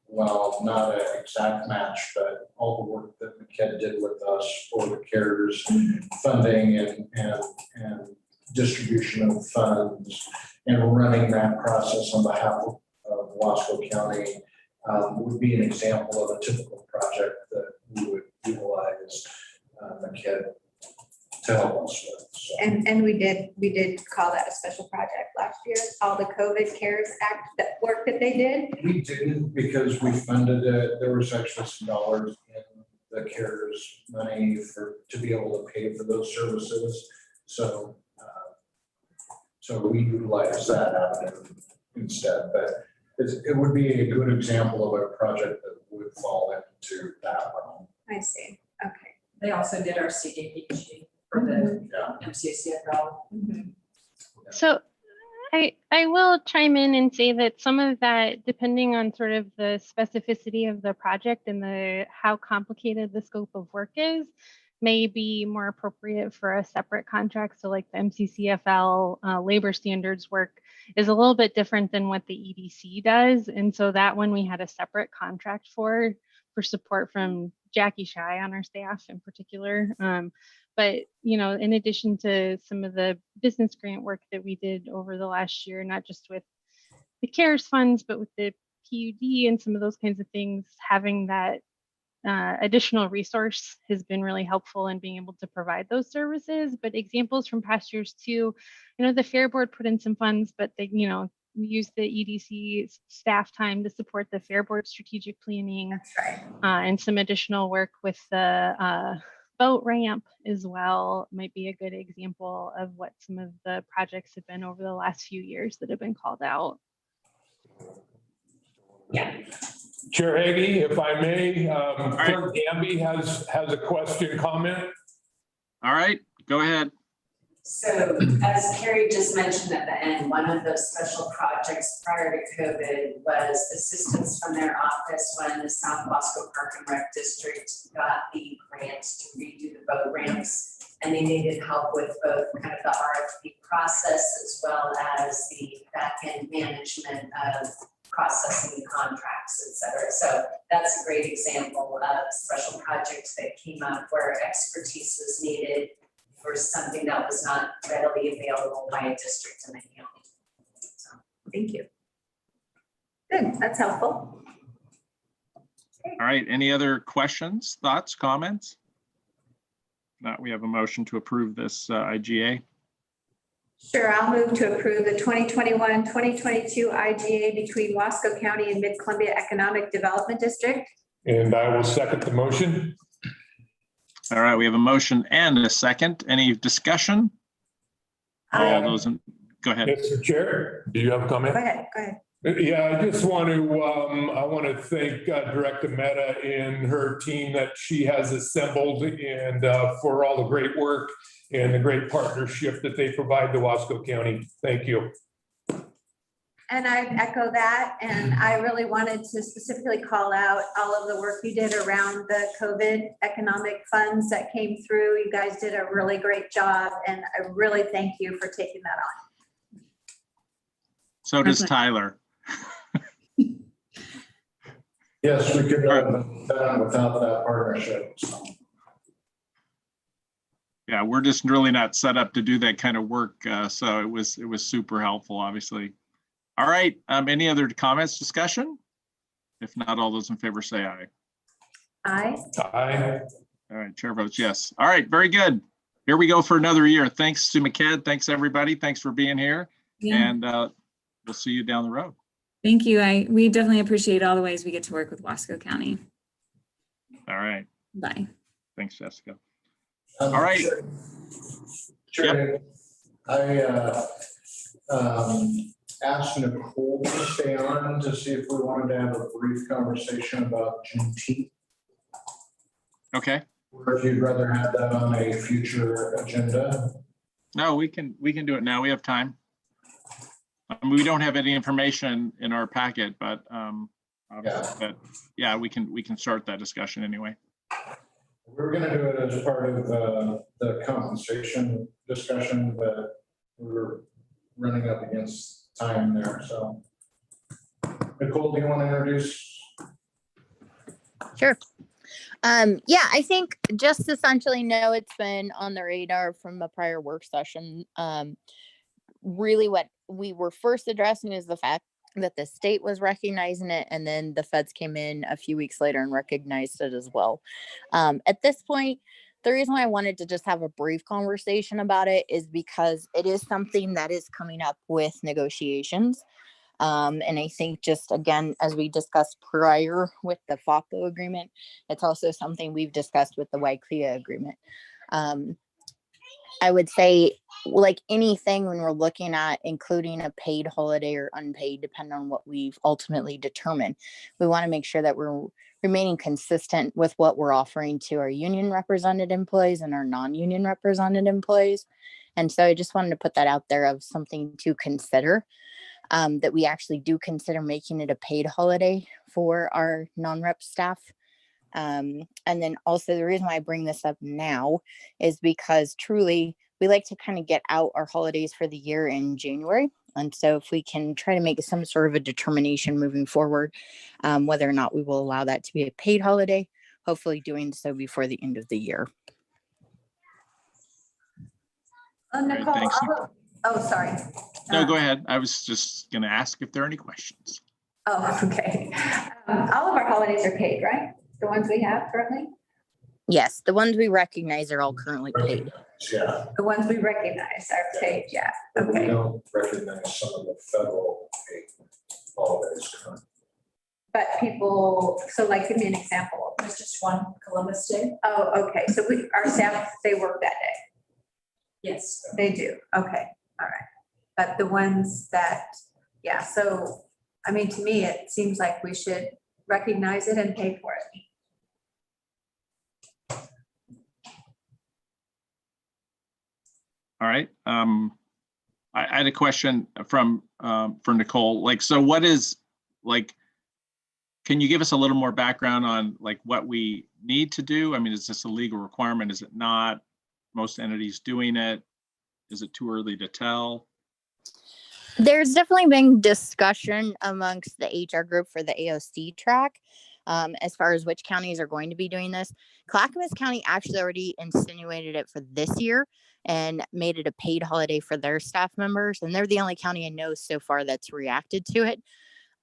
Well, not an exact match, but all the work that McKed did with us for the CARES funding and distribution of funds and running that process on behalf of Wasco County would be an example of a typical project that we would utilize McKed to help us with. So. And we did call that a special project last year, all the COVID CARES Act that work that they did. We didn't because we funded it. There was actually some dollars in the CARES money to be able to pay for those services. So we utilized that avenue instead. But it would be a good example of a project that would fall into that realm. I see. Okay. They also did our CDBG for the MCCFL. So I will chime in and say that some of that, depending on sort of the specificity of the project and how complicated the scope of work is, may be more appropriate for a separate contract. So like the MCCFL labor standards work is a little bit different than what the EDC does. And so that one we had a separate contract for support from Jackie Shy on our staff in particular. But, in addition to some of the business grant work that we did over the last year, not just with the CARES funds, but with the PUD and some of those kinds of things, having that additional resource has been really helpful in being able to provide those services. But examples from past years too, the Fair Board put in some funds, but they, we used the EDC staff time to support the Fair Board strategic planning. That's right. And some additional work with the boat ramp as well might be a good example of what some of the projects have been over the last few years that have been called out. Yeah. Chair Hagee, if I may, Clerk Gamby has a question, comment. All right, go ahead. So as Carrie just mentioned at the end, one of those special projects prior to COVID was assistance from their office when the South Wasco Park and Rec District got the grants to redo the boat ramps. And they needed help with both kind of the RFP process as well as the back-end management of processing contracts, et cetera. So that's a great example of special projects that came up where expertise was needed for something that was not readily available by a district in the county. So, thank you. Good, that's helpful. All right, any other questions, thoughts, comments? Not, we have a motion to approve this IGA. Sure, I'll move to approve the 2021-2022 IGA between Wasco County and Mid-Columbia Economic Development District. And I will second the motion. All right, we have a motion and a second. Any discussion? All those in, go ahead. Mr. Chair, do you have a comment? Go ahead, go ahead. Yeah, I just want to thank Director Mehta and her team that she has assembled and for all the great work and the great partnership that they provide to Wasco County. Thank you. And I echo that. And I really wanted to specifically call out all of the work you did around the COVID economic funds that came through. You guys did a really great job. And I really thank you for taking that on. So does Tyler. Yes, we could have done without that partnership. So. Yeah, we're just really not set up to do that kind of work. So it was super helpful, obviously. All right, any other comments, discussion? If not, all those in favor say aye. Aye. Aye. All right, chair votes yes. All right, very good. Here we go for another year. Thanks to McKed. Thanks, everybody. Thanks for being here. Yeah. And we'll see you down the road. Thank you. We definitely appreciate all the ways we get to work with Wasco County. All right. Bye. Thanks, Jessica. All right. Sure. Yep. I asked Nicole to stay on to see if we wanted to have a brief conversation about Juneteenth. Okay. Or if you'd rather have that on a future agenda. No, we can do it now. We have time. We don't have any information in our packet, but yeah, we can start that discussion anyway. We're gonna do it as part of the compensation discussion, but we're running up against time there, so. Nicole, do you want to introduce? Sure. Yeah, I think just essentially know it's been on the radar from a prior work session. Really what we were first addressing is the fact that the state was recognizing it, and then the feds came in a few weeks later and recognized it as well. At this point, the reason why I wanted to just have a brief conversation about it is because it is something that is coming up with negotiations. And I think just again, as we discussed prior with the FAPO agreement, it's also something we've discussed with the YCLEA agreement. I would say, like anything, when we're looking at including a paid holiday or unpaid, depending on what we've ultimately determined, we want to make sure that we're remaining consistent with what we're offering to our union represented employees and our non-union represented employees. And so I just wanted to put that out there of something to consider, that we actually do consider making it a paid holiday for our non-rep staff. And then also the reason why I bring this up now is because truly we like to kind of get out our holidays for the year in January. And so if we can try to make some sort of a determination moving forward, whether or not we will allow that to be a paid holiday, hopefully doing so before the end of the year. Nicole, thanks. oh, sorry. No, go ahead. I was just going to ask if there are any questions. Oh, okay. All of our holidays are paid, right? The ones we have currently? Yes, the ones we recognize are all currently paid. Yeah. The ones we recognize are paid, yeah. But we Okay. don't recognize some of the federal paid holidays currently. But people, so like, give me an example. There's just one, Columbus Day. Oh, okay. So our staff, they work that day. Yes. They do. Okay. All right. But the ones that, yeah, so, I mean, to me, it seems like we should recognize it and pay for it. All right. I had a question from for Nicole. Like, so what is, like, can you give us a little more background on like what we need to do? I mean, is this a legal requirement? Is it not? Most entities doing it? Is it too early to tell? There's definitely been discussion amongst the HR group for the AOC track, as far as which counties are going to be doing this. Clackamas County actually already insinuated it for this year and made it a paid holiday for their staff members. And they're the only county I know so far that's reacted to it.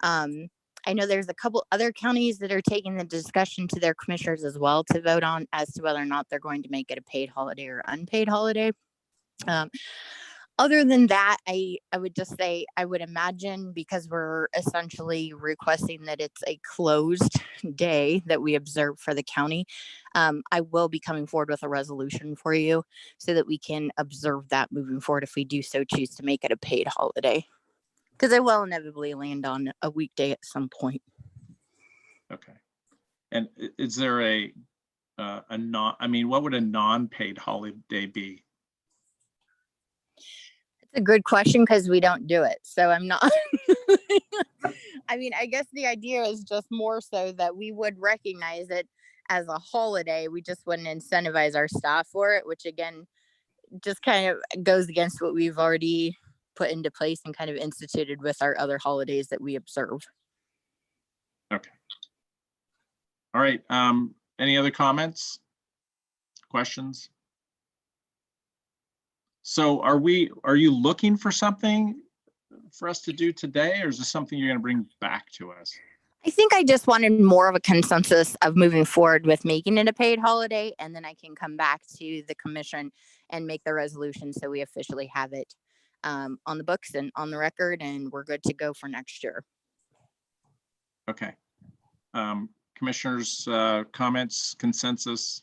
I know there's a couple other counties that are taking the discussion to their commissioners as well to vote on as to whether or not they're going to make it a paid holiday or unpaid holiday. Other than that, I would just say, I would imagine, because we're essentially requesting that it's a closed day that we observe for the county, I will be coming forward with a resolution for you so that we can observe that moving forward if we do so choose to make it a paid holiday. Because it will inevitably land on a weekday at some point. Okay. And is there a non, I mean, what would a non-paid holiday be? It's a good question because we don't do it. So I'm not, I mean, I guess the idea is just more so that we would recognize it as a holiday. We just wouldn't incentivize our staff for it, which again, just kind of goes against what we've already put into place and kind of instituted with our other holidays that we observe. Okay. All right. Any other comments? Questions? So are you looking for something for us to do today, or is this something you're going to bring back to us? I think I just wanted more of a consensus of moving forward with making it a paid holiday, and then I can come back to the commission and make the resolution so we officially have it on the books and on the record, and we're good to go for next year. Okay. Commissioners, comments, consensus?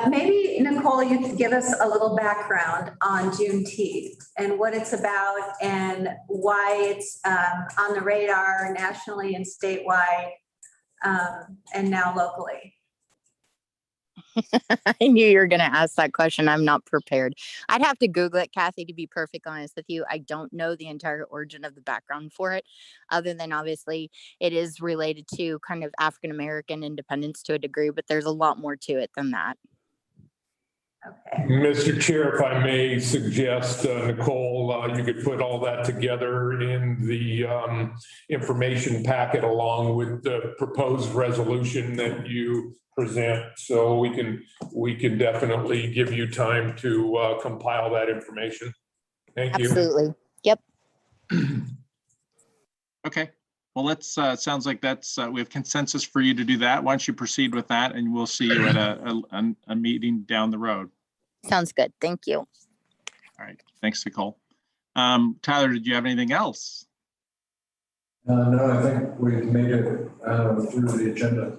Maybe, Nicole, you could give us a little background on Juneteenth and what it's about and why it's on the radar nationally and statewide, and now locally. I knew you were going to ask that question. I'm not prepared. I'd have to Google it, Kathy, to be perfectly honest with you. I don't know the entire origin of the background for it, other than obviously it is related to kind of African American independence to a degree, but there's a lot more to it than that. Okay. Mr. Chair, if I may suggest, Nicole, you could put all that together in the information packet along with the proposed resolution that you present. So we can definitely give you time to compile that information. Thank you. Absolutely. Yep. Okay. Well, let's, sounds like that's, we have consensus for you to do that. Why don't you proceed with that, and we'll see you at a meeting down the road. Sounds good. Thank you. All right. Thanks, Nicole. Tyler, did you have anything else? No, I think we've made it through the agenda.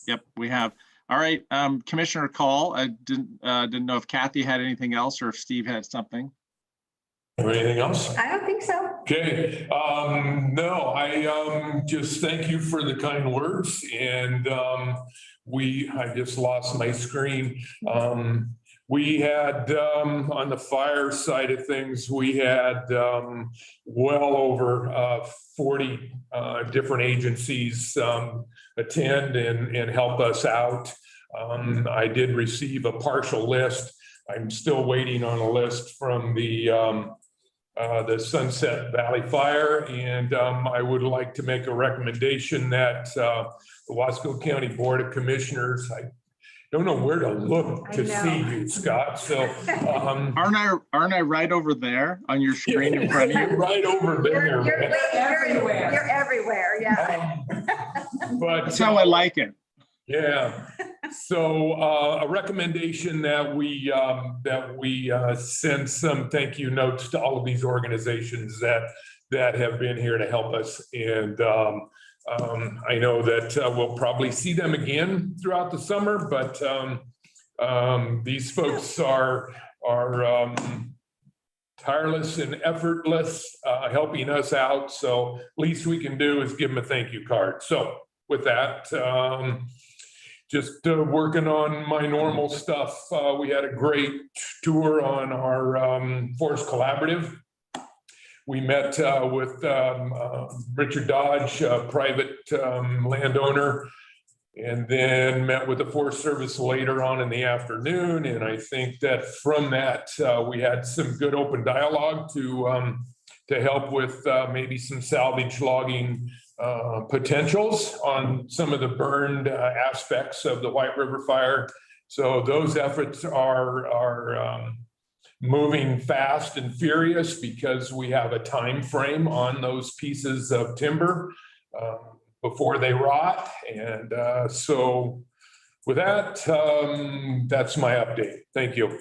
Yep, we have. All right, Commissioner Call. I didn't know if Kathy had anything else or if Steve had something. Anything else? I don't think so. Okay, no, I just thank you for the kind words, and I just lost my screen. We had on the fire side of things, we had well over 40 different agencies attend and help us out. I did receive a partial list. I'm still waiting on a list from the Sunset Valley Fire, and I would like to make a recommendation that the Wasco County Board of Commissioners, I don't know where to look to see you, Scott. So aren't I right over there on your screen in front of you? Right over there. You're everywhere. You're everywhere. Yeah. But that's how I like it. Yeah. So a recommendation that we send some thank you notes to all of these organizations that have been here to help us, and I know that we'll probably see them again throughout the summer, but these folks are tireless and effortless helping us out. So least we can do is give them a thank you card. So with that, just working on my normal stuff. We had a great tour on our Forest Collaborative. We met with Richard Dodge, a private landowner, and then met with the Forest Service later on in the afternoon. And I think that from that, we had some good open dialogue to help with maybe some salvage logging potentials on some of the burned aspects of the White River Fire. So those efforts are moving fast and furious because we have a time frame on those pieces of timber before they rot. And so with that, that's my update. Thank you.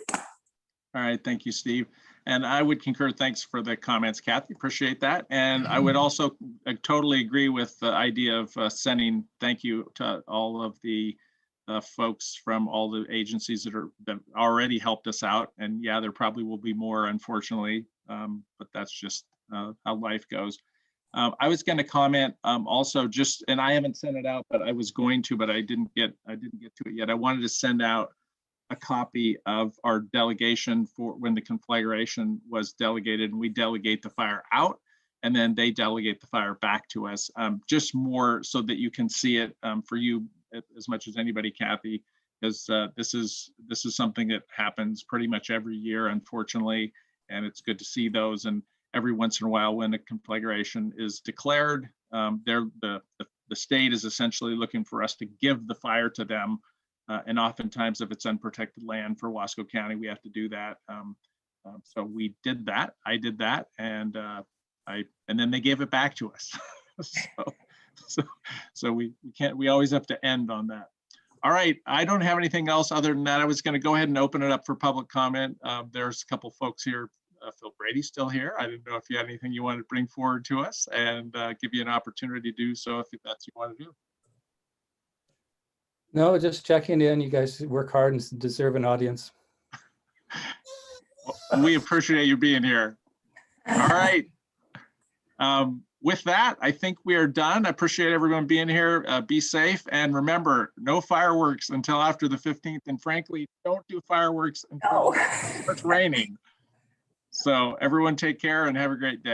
All right. Thank you, Steve. And I would concur. Thanks for the comments, Kathy. Appreciate that. And I would also totally agree with the idea of sending thank you to all of the folks from all the agencies that already helped us out. And yeah, there probably will be more, unfortunately, but that's just how life goes. I was going to comment also just, and I haven't sent it out, but I was going to, but I didn't get to it yet. I wanted to send out a copy of our delegation for when the conflagration was delegated, and we delegate the fire out and then they delegate the fire back to us, just more so that you can see it for you as much as anybody, Kathy, because this is something that happens pretty much every year, unfortunately, and it's good to see those. And every once in a while when a conflagration is declared, the state is essentially looking for us to give the fire to them. And oftentimes, if it's unprotected land for Wasco County, we have to do that. So we did that. I did that, and then they gave it back to us. so we can't. We always have to end on that. All right. I don't have anything else other than that. I was going to go ahead and open it up for public comment. There's a couple folks here. Phil Brady's still here. I didn't know if you had anything you wanted to bring forward to us, and give you an opportunity to do so if that's what you want to do. No, just checking in. You guys work hard and deserve an audience. We appreciate you being here. All right. with that, I think we are done. I appreciate everyone being here. Be safe. And remember, no fireworks until after the 15th. And frankly, don't do fireworks until it starts raining. So everyone take care and have a great day.